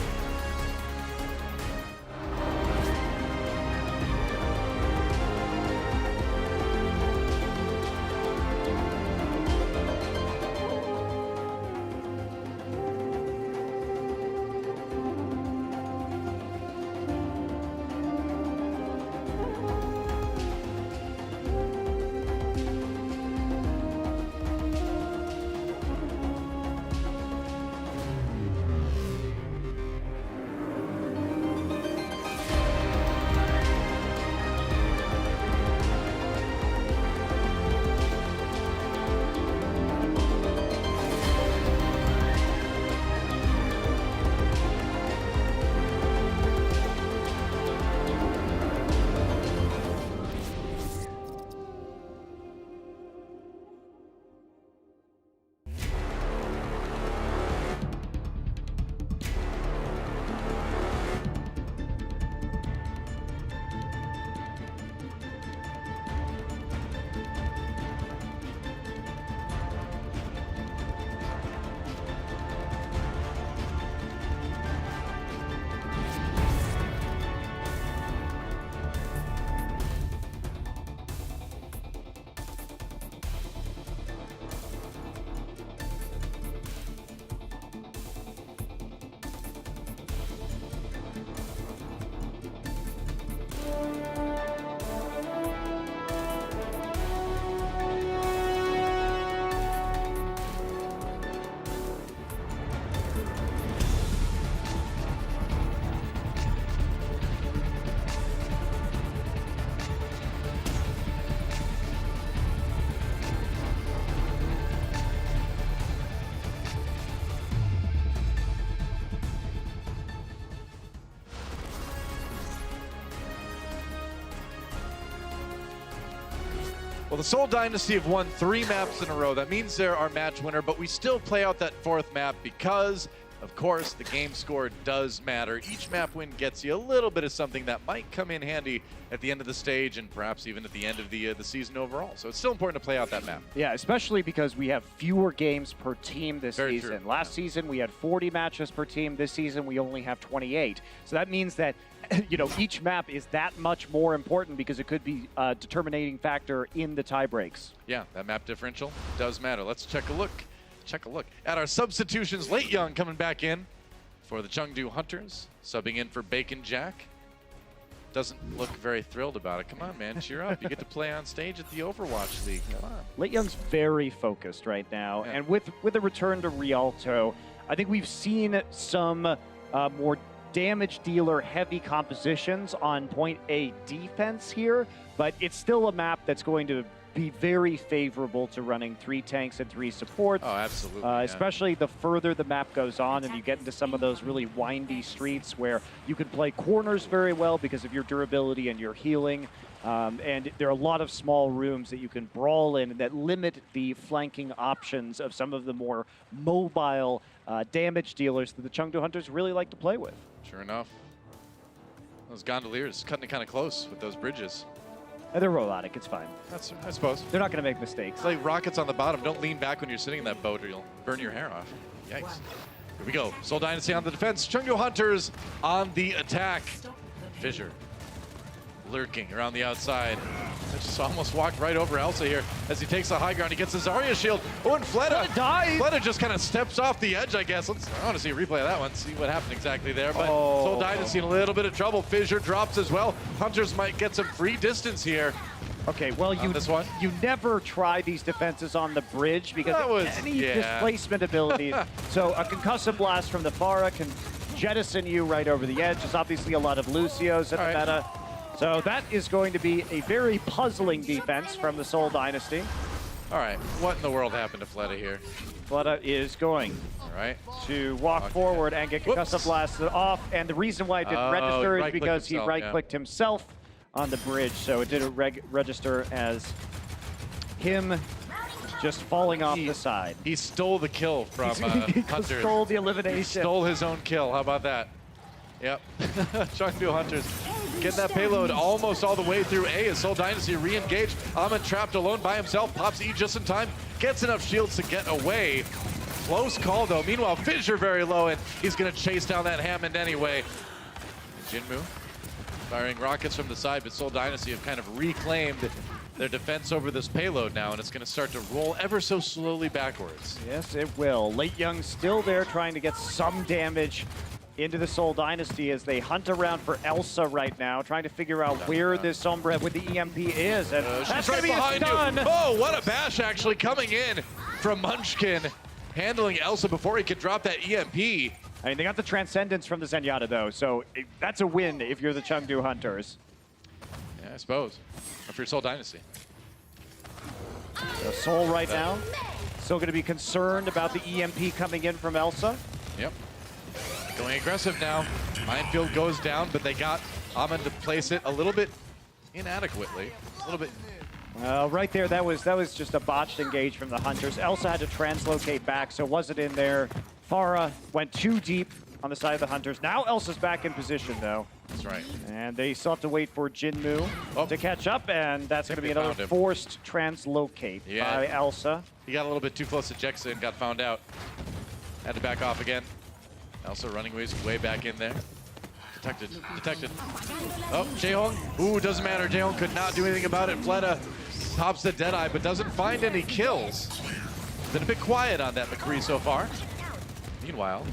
Well, the Seoul Dynasty have won 3 maps in a row. That means they're our match winner, but we still play out that 4th map because, of course, the game score does matter. Each map win gets you a little bit of something that might come in handy at the end of the stage and perhaps even at the end of the season overall. So it's still important to play out that map. Yeah, especially because we have fewer games per team this Very season. true. Last season we had 40 matches per team. This season we only have 28. So that means that each map is that much more important because it could be a determining factor in the tie breaks. Yeah, that map differential does matter. Let's check a look at our substitutions. Late Young coming back in for the Chengdu Hunters, subbing in for Bacon Jack. Doesn't look very thrilled about it. Come on, man, cheer up. You get to play on stage at the Overwatch League. Come on. Late Young's very focused right now, and with the return to Rialto, I think we've seen some more damage dealer heavy compositions on point A defense here, but it's still a map that's going to be very favorable to running 3 tanks and 3 supports. Oh, absolutely. Yeah. Especially the further the map goes on and you get into some of those really windy streets where you can play corners very well because of your durability and your healing. And there are a lot of small rooms that you can brawl in that limit the flanking options of some of the more mobile damage dealers that the Chengdu Hunters really like to play with. Sure enough. Those gondoliers cutting it kind of close with those bridges. They're robotic, it's fine. That's, I suppose. They're not going to make mistakes. It's like rockets on the bottom. Don't lean back when you're sitting in that boat or you'll burn your hair off. Yikes. Here we go. Seoul Dynasty on the defense. Chengdu Hunters on the attack. Fissure lurking around the outside. Just almost walked right over Elsa here as he takes the high ground. He gets the Zarya shield. Oh, and Fleta dies. Fleta just kind of steps off the edge, I guess. I want to see a replay of that one, see what happened exactly there. But Seoul Dynasty in a little bit of trouble. Fissure drops as well. Hunters might get some free distance here. Okay, well, you never try these defenses on the bridge because of any displacement abilities. So a concussive blast from the Pharah can jettison you right over the edge. There's obviously a lot of Lucios in the meta. So that is going to be a very puzzling defense from the Seoul Dynasty. All right, what in the world happened to Fleta here? Fleta is going to walk forward and get concussive blasted off. And the reason why it didn't register is because he right-clicked himself on the bridge. So it didn't register as him just falling off the side. He stole the kill from Hunters. He stole the elimination. He stole his own kill. How about that? Yep. Chengdu Hunters getting that payload almost all the way through A as Seoul Dynasty re-engaged. Ahmed trapped alone by himself. Pops E just in time. Gets enough shields to get away. Close call though. Meanwhile, Fissure very low and he's going to chase down that Hammond anyway. Jinmu firing rockets from the side, but Seoul Dynasty have kind of reclaimed their defense over this payload now, and it's going to start to roll ever so slowly backwards. Yes, it will. Late Young still there trying to get some damage into the Seoul Dynasty as they hunt around for Elsa right now, trying to figure out where this Sombra with the EMP is. And that's right behind you. Oh, what a bash actually coming in from Munchkin, handling Elsa before he could drop that EMP. I mean, they got the Transcendence from the Zenyatta, though, so that's a win if you're the Chengdu Hunters. Yeah, I suppose. If you're Seoul Dynasty. So Seoul right now still going to be concerned about the EMP coming in from Elsa. Yep. Going aggressive now. Minefield goes down, but they got Ahmed to place it a little bit inadequately. A little bit. Right there, that was just a botched engage from the Hunters. Elsa had to translocate back, so wasn't in there. Pharah went too deep on the side of the Hunters. Now Elsa's back in position, though. That's right. And they still have to wait for Jinmu to catch up, and that's going to be another forced translocate by Elsa. He got a little bit too close to Jexa and got found out. Had to back off again. Elsa running way back in there. Detected. Oh, Jaehong. Ooh, doesn't matter. Jaehong could not do anything about it. Fleta pops the Deadeye, but doesn't find any kills. Been a bit quiet on that McCree so far. Meanwhile,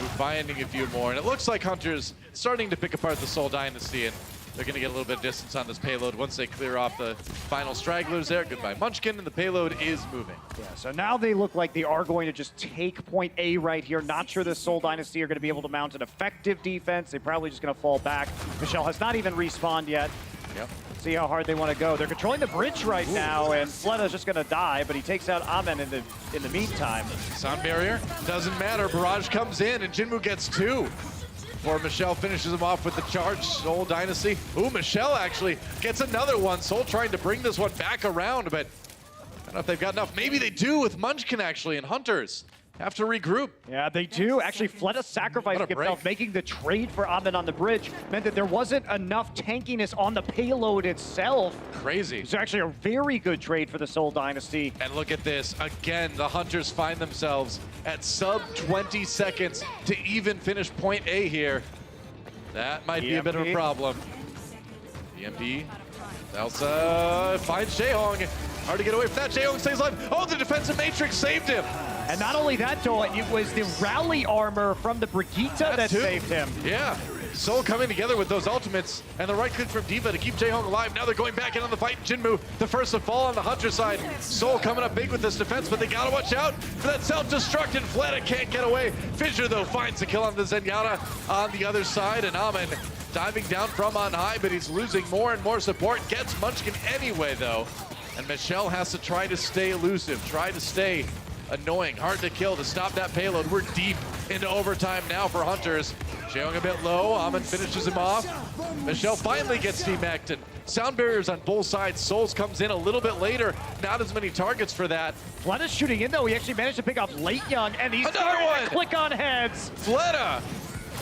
we're finding a few more, and it looks like Hunter's starting to pick apart the Seoul Dynasty, and they're going to get a little bit of distance on this payload once they clear off the final stragglers there. Goodbye Munchkin, and the payload is moving. Yeah, so now they look like they are going to just take point A right here. Not sure the Seoul Dynasty are going to be able to mount an effective defense. They're probably just going to fall back. Michelle has not even respawned yet. Yep. See how hard they want to go. They're controlling the bridge right now, and Fleta's just going to die, but he takes out Amen in the meantime. Sound barrier doesn't matter. Barrage comes in, and Jinmu gets 2. Before Michelle finishes him off with the charge. Seoul Dynasty. Ooh, Michelle actually gets another one. Seoul trying to bring this one back around, but I don't know if they've got enough. Maybe they do with Munchkin actually, and Hunters have to regroup. Yeah, they do. Actually, Fleta sacrificing himself, making the trade for Amen on the bridge, meant that there wasn't enough tankiness on the payload itself. Crazy. It's actually a very good trade for the Seoul Dynasty. And look at this. Again, the Hunters find themselves at sub 20 seconds to even finish point A here. That might be a bit of a problem. EMP. Elsa finds Jaehong. Hard to get away from that. Jaehong stays alive. Oh, the defensive matrix saved him. And not only that, though, it was the rally armor from the Brigitte that saved him. Yeah. Seoul coming together with those ultimates and the right click from D.Va to keep Jaehong alive. Now they're going back in on the fight. Jinmu, the first to fall on the Hunter side. Seoul coming up big with this defense, but they gotta watch out for that self-destruct, and Fleta can't get away. Fissure, though, finds the kill on the Zenyatta on the other side, and Amin diving down from on high, but he's losing more and more support. Gets Munchkin anyway, though. And Michelle has to try to stay elusive, try to stay annoying, hard to kill to stop that payload. We're deep into overtime now for Hunters. Jaehong a bit low, Amin finishes him off. Michelle finally gets demeched, and sound barriers on both sides. Souls comes in a little bit later, not as many targets for that. Fleta's shooting in though, he actually managed to pick up Late Young, and he's starting to click on heads. Fleta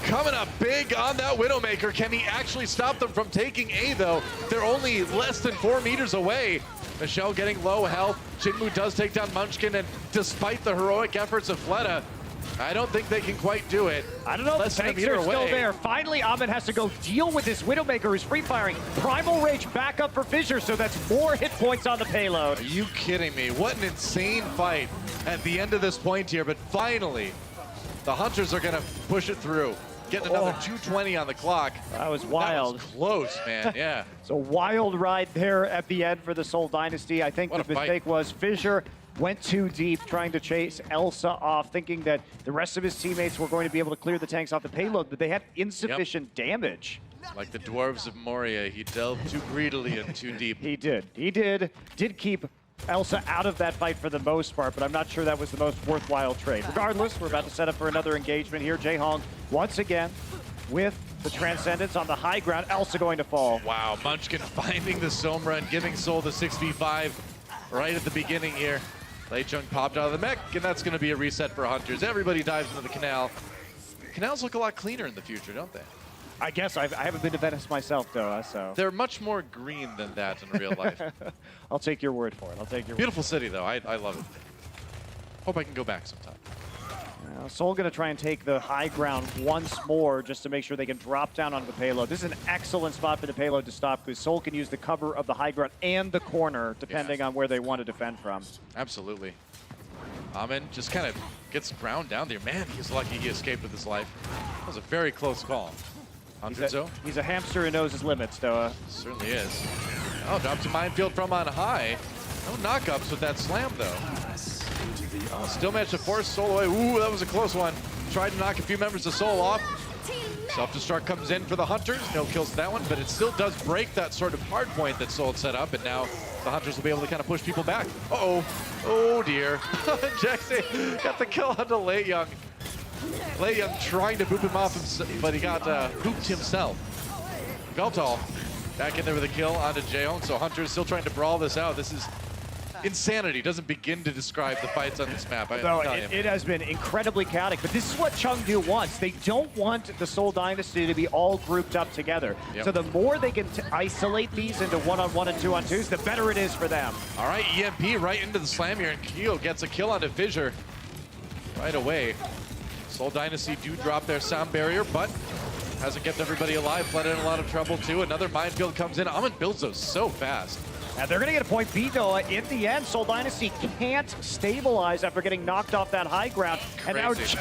coming up big on that Widowmaker. Can he actually stop them from taking A though? They're only less than 4 meters away. Michelle getting low health. Jinmu does take down Munchkin, and despite the heroic efforts of Fleta, I don't think they can quite do it. I don't know if the tanks are still there. Finally, Amin has to go deal with this Widowmaker who's free firing. Primal Rage back up for Fissure, so that's more hit points on the payload. Are you kidding me? What an insane fight at the end of this point here, but finally, the Hunters are gonna push it through. Getting another 2:20 on the clock. That was wild. That was close, man, yeah. It's a wild ride there at the end for the Seoul Dynasty. I think the mistake was Fissure went too deep trying to chase Elsa off, thinking that the rest of his teammates were going to be able to clear the tanks off the payload, but they had insufficient damage. Like the Dwarves of Moria, he delved too greedily and too deep. He did keep Elsa out of that fight for the most part, but I'm not sure that was the most worthwhile trade. Regardless, we're about to set up for another engagement here. Jaehong once again with the Transcendence on the high ground. Elsa going to fall. Wow, Munchkin finding the Sombra and giving Seoul the 6v5 right at the beginning here. Late Chung popped out of the mech, and that's going to be a reset for Hunters. Everybody dives into the canal. Canals look a lot cleaner in the future, don't they? I guess I haven't been to Venice myself, though, so. They're much more green than that in real life. I'll take your word for it. I'll take your Beautiful city, though. I love it. Hope I can go back sometime. Seoul going to try and take the high ground once more just to make sure they can drop down onto the payload. This is an excellent spot for the payload to stop because Seoul can use the cover of the high ground and the corner depending on where they want to defend from. Absolutely. Amin just kind of gets ground down there. Man, he's lucky he escaped with his life. That was a very close call. He's a hamster who knows his limits, Doa. Certainly is. Oh, drops a minefield from on high. No knockups with that slam, though. Oh, still managed to force Seoul away. Ooh, that was a close one. Tried to knock a few members of Seoul off. Self-destruct comes in for the Hunters. No kills to that one, but it still does break that sort of hard point that Seoul had set up, and now the Hunters will be able to kind of push people back. Uh-oh. Oh, dear. Jaxie got the kill onto Late Young. Late Young trying to boop him off, but he got booped himself. Rialto back in there with a kill onto Jaehong, so Hunters still trying to brawl this out. This is insanity. Doesn't begin to describe the fights on this map. No, it has been incredibly chaotic, but this is what Chengdu wants. They don't want the Seoul Dynasty to be all grouped up together. Yep. So the more they can isolate these into 1-on-1 and 2-on-2s, the better it is for them. All right, EMP right into the slam here, and Kyo gets a kill onto Fissure right away. Seoul Dynasty do drop their sound barrier, but hasn't kept everybody alive. Fleta in a lot of trouble too. Another minefield comes in. Amin builds those so fast. And they're going to get a point B, though. In the end, Seoul Dynasty can't stabilize after getting knocked off that high ground. Crazy. And now just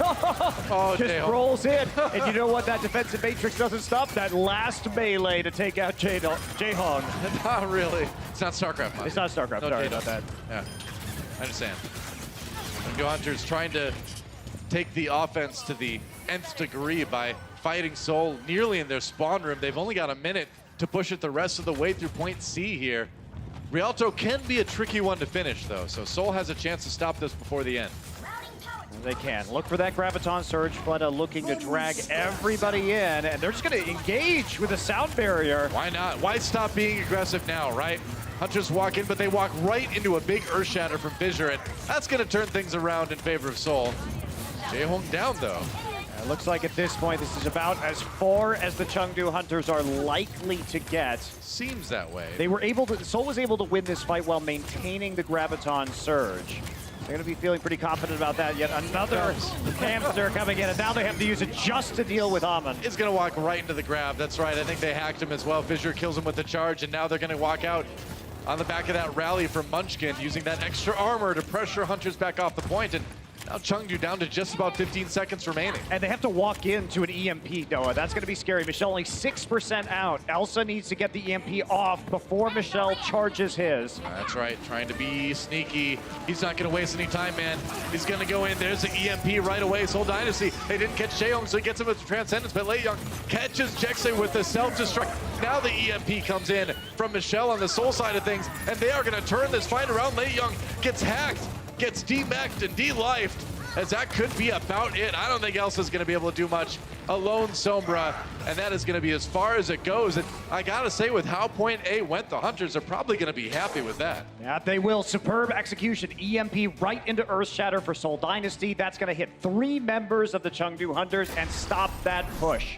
rolls in. And you know what? That defensive matrix doesn't stop. That last melee to take out Jaehong. Not really. It's not StarCraft. It's not StarCraft. No, Sorry about that. Yeah, I understand. Chengdu Hunters trying to take the offense to the nth degree by fighting Seoul nearly in their spawn room. They've only got a minute to push it the rest of the way through point C here. Rialto can be a tricky one to finish, though, so Seoul has a chance to stop this before the end. They can. Look for that Graviton Surge. Fleta looking to drag everybody in, and they're just going to engage with a sound barrier. Why not? Why stop being aggressive now, right? Hunters walk in, but they walk right into a big Earth Shatter from Fissure, and that's going to turn things around in favor of Seoul. Jaehong down, though. It looks like at this point, this is about as far as the Chengdu Hunters are likely to get. Seems that way. They were able to, Seoul was able to win this fight while maintaining the Graviton Surge. They're going to be feeling pretty confident about that. Yet another hamster coming in, and now they have to use it just to deal with Amin. It's going to walk right into the grab. That's right. I think they hacked him as well. Fissure kills him with the charge, and now they're going to walk out on the back of that rally from Munchkin, using that extra armor to pressure Hunters back off the point. And Now Chengdu down to just about 15 seconds remaining. And they have to walk into an EMP, Noah. That's going to be scary. Michelle only 6% out. Elsa needs to get the EMP off before Michelle charges his. That's right, trying to be sneaky. He's not going to waste any time, man. He's going to go in. There's the EMP right away. Seoul Dynasty, they didn't catch Jaehyung, so he gets him with the Transcendence, but Young catches Jexay with the self-destruct. Now the EMP comes in from Michelle on the Seoul side of things, and they are going to turn this fight around. Young gets hacked, gets demeched and de-lifed, as that could be about it. I don't think Elsa's going to be able to do much alone, Sombra, and that is going to be as far as it goes. And I got to say, with how point A went, the Hunters are probably going to be happy with that. Yeah, they will. Superb execution. EMP right into Earthshatter for Seoul Dynasty. That's going to hit 3 members of the Chengdu Hunters and stop that push.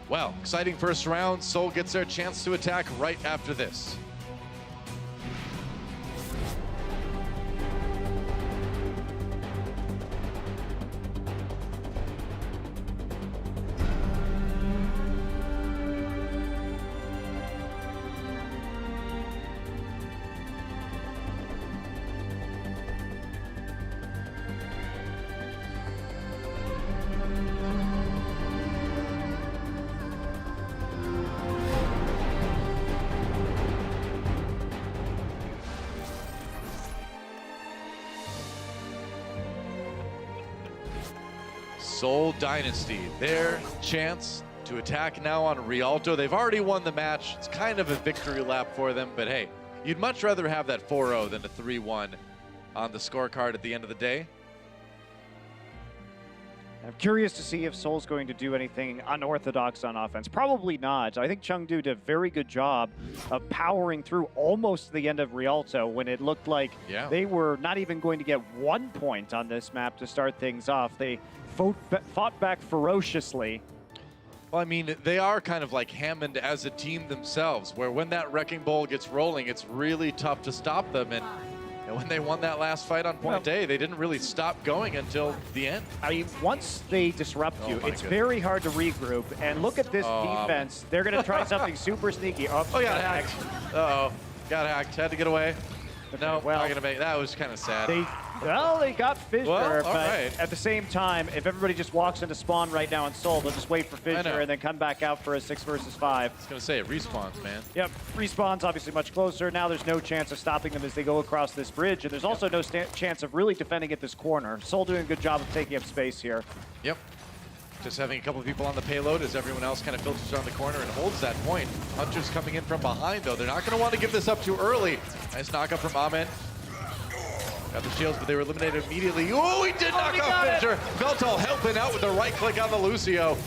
Well, exciting first round. Seoul gets their chance to attack right after this. Seoul Dynasty, their chance to attack now on Rialto. They've already won the match. It's kind of a victory lap for them, but hey, you'd much rather have that 4-0 than a 3-1 on the scorecard at the end of the day. I'm curious to see if Seoul's going to do anything unorthodox on offense. Probably not. I think Chengdu did a very good job of powering through almost to the end of Rialto when it looked like they were not even going to get 1 point on this map to start things off. They fought back ferociously. Well, I mean, they are kind of like Hammond as a team themselves, where when that Wrecking Ball gets rolling, it's really tough to stop them. And when they won that last fight on point A, they didn't really stop going until the end. I mean, once they disrupt you, it's very hard to regroup. And look at this defense. They're going to try something super sneaky. Oh, got hacked. Uh-oh, got hacked. Had to get away. No, not gonna make. That was kind of sad. They got Fissure, well, but at the same time, if everybody just walks into spawn right now in Seoul, they'll just wait for Fissure and then come back out for a 6 versus 5. I was gonna say, it respawns, man. Yep, respawns obviously much closer. Now there's no chance of stopping them as they go across this bridge, and there's also no chance of really defending at this corner. Seoul doing a good job of taking up space here. Yep. Just having a couple of people on the payload as everyone else kind of filters around the corner and holds that point. Hunters coming in from behind, though. They're not going to want to give this up too early. Nice knockup from Amen. Got the shields, but they were eliminated immediately. Oh, he did knock off Fissure. Veltal helping out with the right click on the Lucio.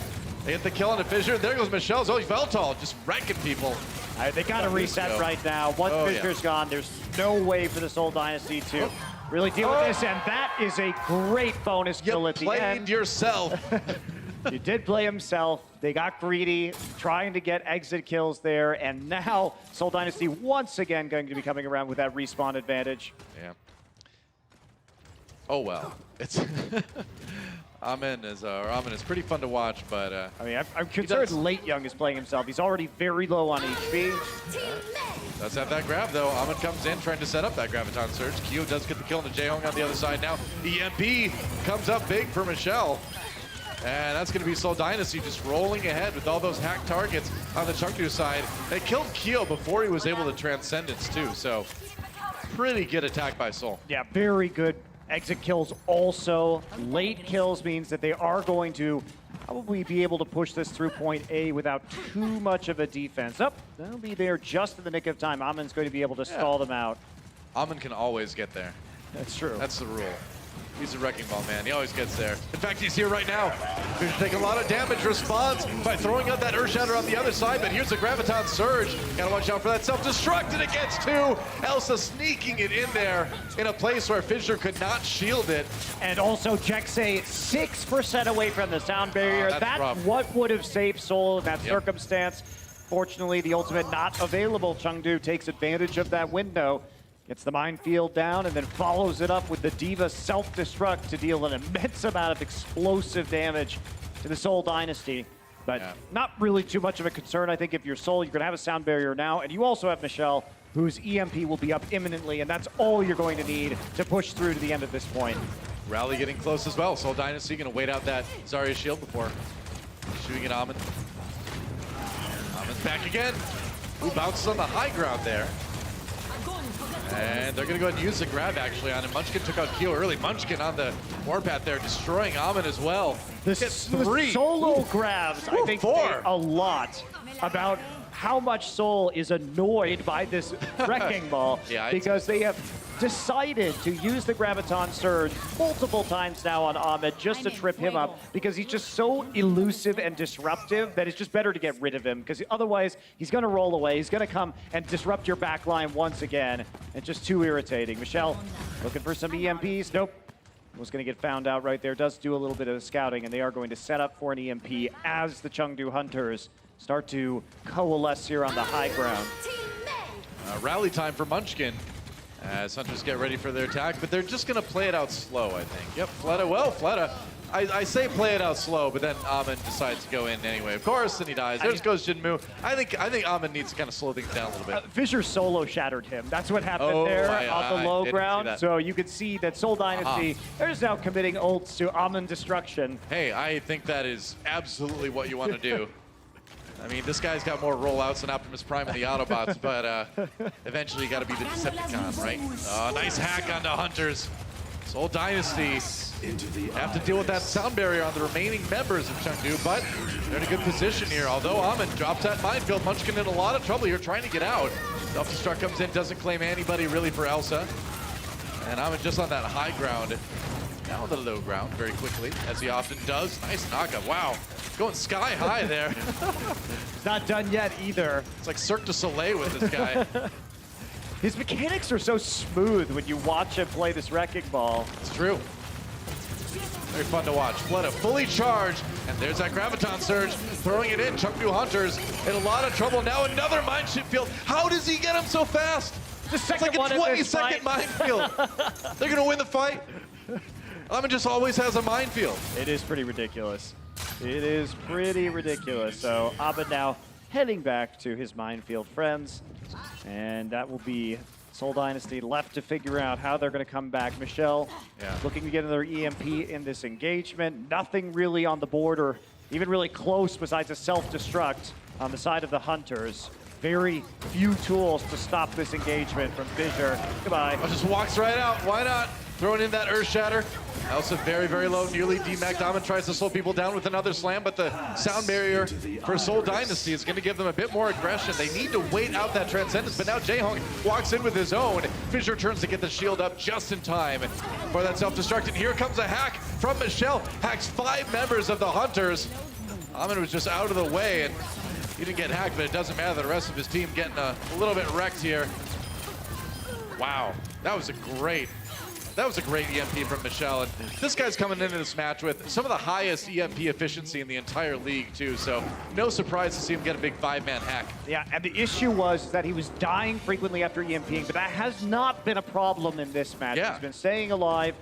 They get the kill on the Fissure. There goes Michelle's. Oh, Veltal just wrecking people. All right, they got to reset right now. Once Fissure's gone, there's no way for the Seoul Dynasty to really deal with this, and that is a great bonus kill at the end. You played yourself. He did play himself. They got greedy, trying to get exit kills there, and now Seoul Dynasty once again going to be coming around with that respawn advantage. Yeah. Oh well, it's Amen is pretty fun to watch, but I mean, I'm concerned Late Young is playing himself. He's already very low on HP. Does have that grab though. Amen comes in trying to set up that Graviton Surge. Kyo does get the kill on the Jaehyung on the other side now. EMP comes up big for Michelle. And that's going to be Seoul Dynasty just rolling ahead with all those hacked targets on the Chengdu side. They killed Kyo before he was able to Transcendence too, so pretty good attack by Seoul. Yeah, very good exit kills also. Late kills means that they are going to probably be able to push this through point A without too much of a defense. They'll be there just in the nick of time. Amen's going to be able to stall them out. Amen can always get there. That's true. That's the rule. He's a Wrecking Ball, man. He always gets there. In fact, he's here right now. He's taking a lot of damage. Responds by throwing out that Earthshatter on the other side, but here's the Graviton Surge. Gotta watch out for that self-destruct, and it gets 2. Elsa sneaking it in there in a place where Fissure could not shield it. And also, Jexay 6% away from the sound barrier. That's rough. What would have saved Seoul in that circumstance. Fortunately, the ultimate not available. Chengdu takes advantage of that window. Gets the minefield down and then follows it up with the D.Va self-destruct to deal an immense amount of explosive damage to the Seoul Dynasty. But not really too much of a concern. I think if you're Seoul, you're going to have a sound barrier now. And you also have Michelle, whose EMP will be up imminently. And that's all you're going to need to push through to the end of this point. Rally getting close as well. Seoul Dynasty gonna wait out that Zarya shield before shooting at Amin. Amin's back again. Who bounces on the high ground there. And they're gonna go ahead and use the grab actually on him. Munchkin took out Kyo early. Munchkin on the warpath there, destroying Amin as well. The solo grabs, I think, say a lot about how much Seoul is annoyed by this wrecking ball because they have decided to use the Graviton Surge multiple times now on Ahmed just to trip him up because he's just so elusive and disruptive that it's just better to get rid of him because otherwise he's going to roll away. He's going to come and disrupt your backline once again and just too irritating. Michelle looking for some EMPs. Nope. Was going to get found out right there. Does do a little bit of scouting and they are going to set up for an EMP as the Chengdu Hunters start to coalesce here on the high ground. Rally time for Munchkin as Hunters get ready for their attack, but they're just going to play it out slow, I think. Yep, Fleta, well, Fleta, I say play it out slow, but then Amin decides to go in anyway. Of course, and he dies. There goes Jinmu. I think Amin needs to kind of slow things down a little bit. Fissure solo shattered him. That's what happened there on the low ground. So you could see that Seoul Dynasty, they're just now committing ults to Amin destruction. Hey, I think that is absolutely what you want to do. I mean, this guy's got more rollouts than Optimus Prime and the Autobots, but eventually you got to be the Decepticon, right? Nice hack onto Hunters. Seoul Dynasty have to deal with that sound barrier on the remaining members of Chengdu, but they're in a good position here. Although Amin drops that minefield, Munchkin in a lot of trouble here trying to get out. Self-destruct comes in, doesn't claim anybody really for Elsa. And Amin just on that high ground. Now the low ground very quickly, as he often does. Nice knockup. Wow. Going sky high there. It's not done yet either. It's like Cirque du Soleil with this guy. His mechanics are so smooth when you watch him play this wrecking ball. It's true. Very fun to watch. Fleta fully charged, and there's that Graviton Surge, throwing it in. Chengdu Hunters in a lot of trouble. Now another minefield. How does he get him so fast? The second it's like a 20-second minefield. They're gonna win the fight. Amin just always has a minefield. It is pretty ridiculous. It is pretty ridiculous. So Abed now heading back to his minefield friends. And that will be Seoul Dynasty left to figure out how they're going to come back. Michelle looking to get another EMP in this engagement. Nothing really on the board or even really close besides a self-destruct on the side of the Hunters. Very few tools to stop this engagement from Fissure. Goodbye. Oh, just walks right out. Why not? Throwing in that Earth Shatter. Elsa very, very low, nearly demacked. Amin tries to slow people down with another slam, but the sound barrier for Seoul Dynasty is going to give them a bit more aggression. They need to wait out that Transcendence, but now Jaehong walks in with his own. Fissure turns to get the shield up just in time for that self-destruct. And here comes a hack from Michelle. Hacks 5 members of the Hunters. Amin was just out of the way, and he didn't get hacked, but it doesn't matter. The rest of his team getting a little bit wrecked here. Wow, that was a great EMP from Michelle. And this guy's coming into this match with some of the highest EMP efficiency in the entire league, too. So no surprise to see him get a big 5-man hack. Yeah, and the issue was that he was dying frequently after EMPing, but that has not been a problem in this match. Yeah. He's been staying alive,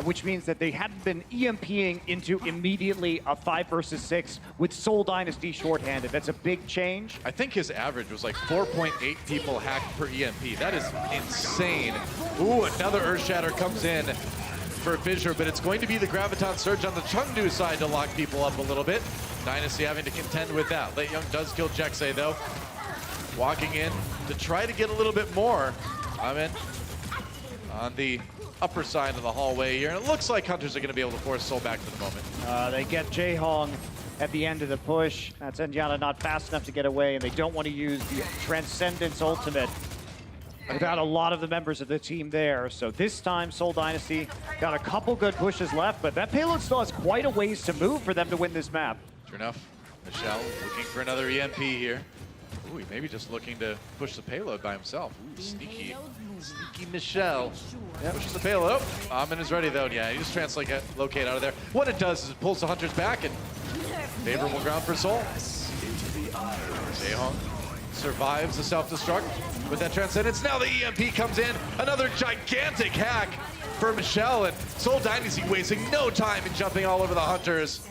which means that they hadn't been EMPing into immediately a 5 versus 6 with Seoul Dynasty shorthanded. That's a big change. I think his average was like 4.8 people hacked per EMP. That is insane. Ooh, another Earth Shatter comes in for Fissure, but it's going to be the Graviton Surge on the Chengdu side to lock people up a little bit. Dynasty having to contend with that. Late Young does kill Jexay though. Walking in to try to get a little bit more. Amin on the upper side of the hallway here, and it looks like Hunters are going to be able to force Seoul back for the moment. They get Jaehong at the end of the push. That's Enjana not fast enough to get away, and they don't want to use the Transcendence ultimate without a lot of the members of the team there. So this time, Seoul Dynasty got a couple good pushes left, but that payload still has quite a ways to move for them to win this map. Sure enough, Michelle looking for another EMP here. Ooh, he may be just looking to push the payload by himself. Ooh, sneaky Michelle. Yep. Pushes the payload. Oh, Amin is ready though. Yeah, he just locate out of there. What it does is it pulls the Hunters back and favorable ground for Seoul. Jaehong survives the self-destruct with that Transcendence. Now the EMP comes in. Another gigantic hack for Michelle, and Seoul Dynasty wasting no time in jumping all over the Hunters.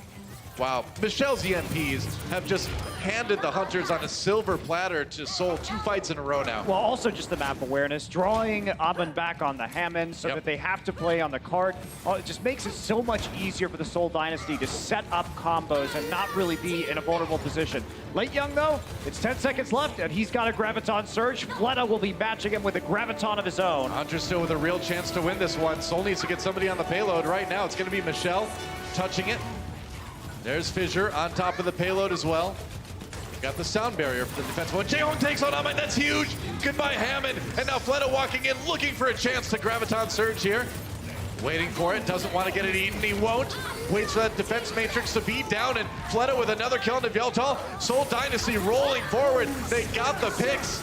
Wow, Michelle's EMPs have just handed the Hunters on a silver platter to Seoul 2 fights in a row now. Well, also just the map awareness, drawing Amun back on the Hammond so that they have to play on the cart. It just makes it so much easier for the Seoul Dynasty to set up combos and not really be in a vulnerable position. Late Young, though, it's 10 seconds left, and he's got a Graviton Surge. Fleta will be matching him with a Graviton of his own. Hunter still with a real chance to win this one. Seoul needs to get somebody on the payload right now. It's going to be Michelle touching it. There's Fissure on top of the payload as well. Got the sound barrier for the defense one. Jaehong takes on Amun, that's huge. Goodbye Hammond. And now Fleta walking in, looking for a chance to Graviton Surge here. Waiting for it, doesn't want to get it eaten, he won't. Waits for that defense matrix to be down, and Fleta with another kill into Rialto. Seoul Dynasty rolling forward. They got the picks.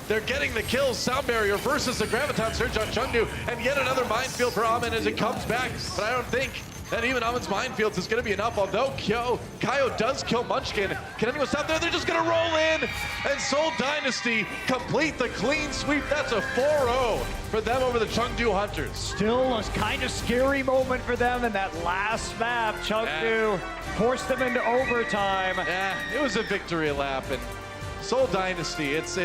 They're getting the kills. Sound barrier versus the Graviton Surge on Chengdu, and yet another minefield for Amun as it comes back. But I don't think that even Amun's minefields is going to be enough, although Kaio does kill Munchkin. Can anyone stop there? They're just going to roll in, and Seoul Dynasty complete the clean sweep. That's a 4-0 for them over the Chengdu Hunters. Still a kind of scary moment for them in that last map. Chengdu forced them into overtime. Yeah, it was a victory lap, and Seoul Dynasty, it's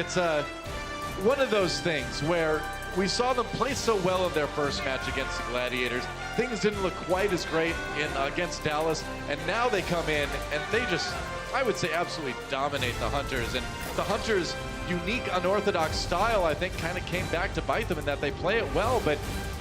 one of those things where we saw them play so well in their first match against the Gladiators. Things didn't look quite as great against Dallas, and now they come in and they just, I would say, absolutely dominate the Hunters. And the Hunters' unique unorthodox style, I think, kind of came back to bite them in that they play it well, but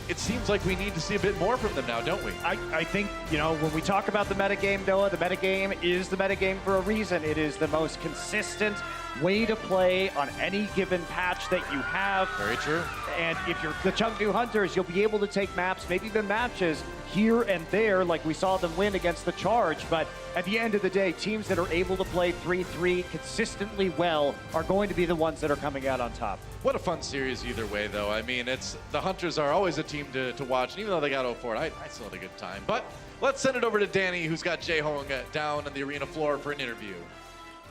it seems like we need to see a bit more from them now, don't we? I think, you know, when we talk about the metagame, Noah, the metagame is the metagame for a reason. It is the most consistent way to play on any given patch that you have. Very true. And if you're the Chengdu Hunters, you'll be able to take maps, maybe even matches here and there, like we saw them win against the Charge. But at the end of the day, teams that are able to play 3-3 consistently well are going to be the ones that are coming out on top. What a fun series either way, though. I mean, the Hunters are always a team to watch, and even though they got 0-4, I still had a good time. But let's send it over to Danny, who's got Jaehong down on the arena floor for an interview.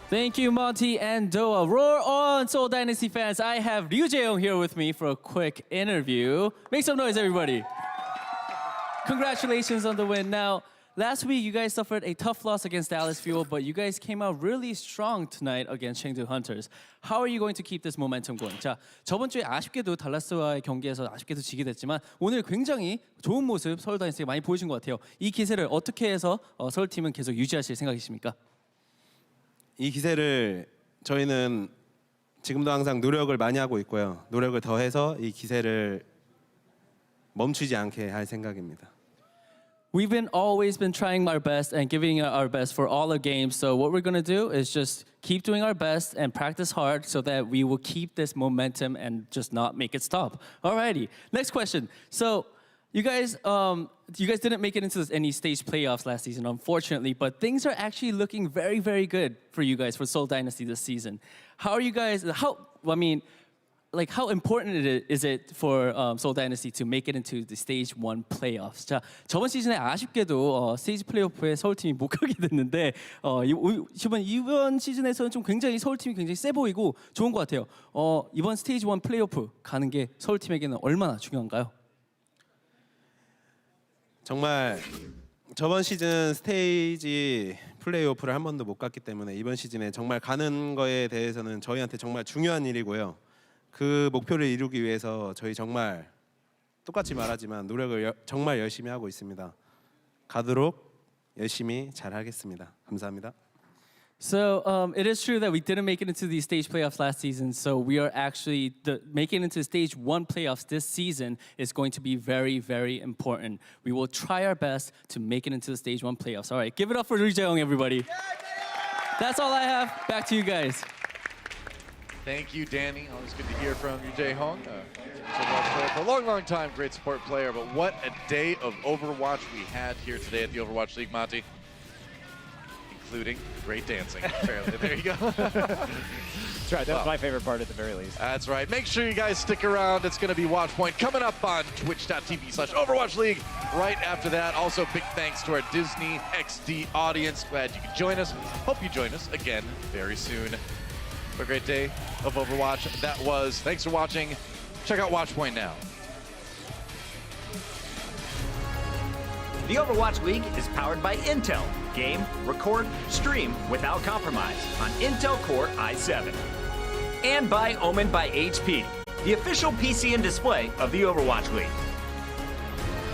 Thank you, Monty and Doa. Roar on, Seoul Dynasty fans. I have Ryu Jaehong here with me for a quick interview. Make some noise, everybody. Congratulations on the win. Now, last week, you guys suffered a tough loss against Dallas Fuel, but you guys came out really strong tonight against Chengdu Hunters. How are you going to keep this momentum going? 자, 저번 주에 아쉽게도 달라스와의 경기에서 아쉽게도 지게 됐지만 오늘 굉장히 좋은 모습 서울 다이너스가 많이 보여준 것 같아요. 이 기세를 어떻게 해서 서울팀은 계속 유지하실 생각이십니까? 이 기세를 저희는 지금도 항상 노력을 많이 하고 있고요. 노력을 더해서 이 기세를 멈추지 않게 할 생각입니다. We've always been trying our best and giving our best for all our games. So what we're going to do is just keep doing our best and practice hard so that we will keep this momentum and just not make it stop. Alrighty, next question. So you guys didn't make it into any stage playoffs last season, unfortunately, but things are actually looking very, very good for you guys for Seoul Dynasty this season. How are you guys? How important is it for Seoul Dynasty to make it into the stage 1 playoffs? 자, 저번 시즌에 아쉽게도 스테이지 플레이오프에 서울팀이 못 가게 됐는데 이번 시즌에서는 좀 굉장히 서울팀이 굉장히 세 보이고 좋은 것 같아요. 이번 스테이지 1 플레이오프 가는 게 서울팀에게는 얼마나 중요한가요? 정말 저번 시즌 스테이지 플레이오프를 한 번도 못 갔기 때문에 이번 시즌에 정말 가는 거에 대해서는 저희한테 정말 중요한 일이고요. 그 목표를 이루기 위해서 저희 정말 똑같이 말하지만 노력을 정말 열심히 하고 있습니다. 가도록 열심히 잘 하겠습니다. 감사합니다. So it is true that we didn't make it into the stage playoffs last season. So we are actually making it into stage 1 playoffs this season is going to be very, very important. We will try our best to make it into the stage 1 playoffs. All right, give it up for Ryu Jaehong, everybody. That's all I have. Back to you guys. Thank you, Danny. Always good to hear from you, Jaehong. For a long, long time, great support player. But what a day of Overwatch we had here today at the Overwatch League, Monty. Including great dancing. Apparently, there you go. That's right. That's my favorite part at the very least. That's right. Make sure you guys stick around. It's going to be Watchpoint coming up on twitch.tv/Overwatch League. Right after that, also big thanks to our Disney XD audience. Glad you could join us. Hope you join us again very soon. What a great day of Overwatch that was. Thanks for watching. Check out Watchpoint now. The Overwatch League is powered by Intel. Game, record, stream without compromise on Intel Core i7. And by Omen by HP, the official PC and display of the Overwatch League.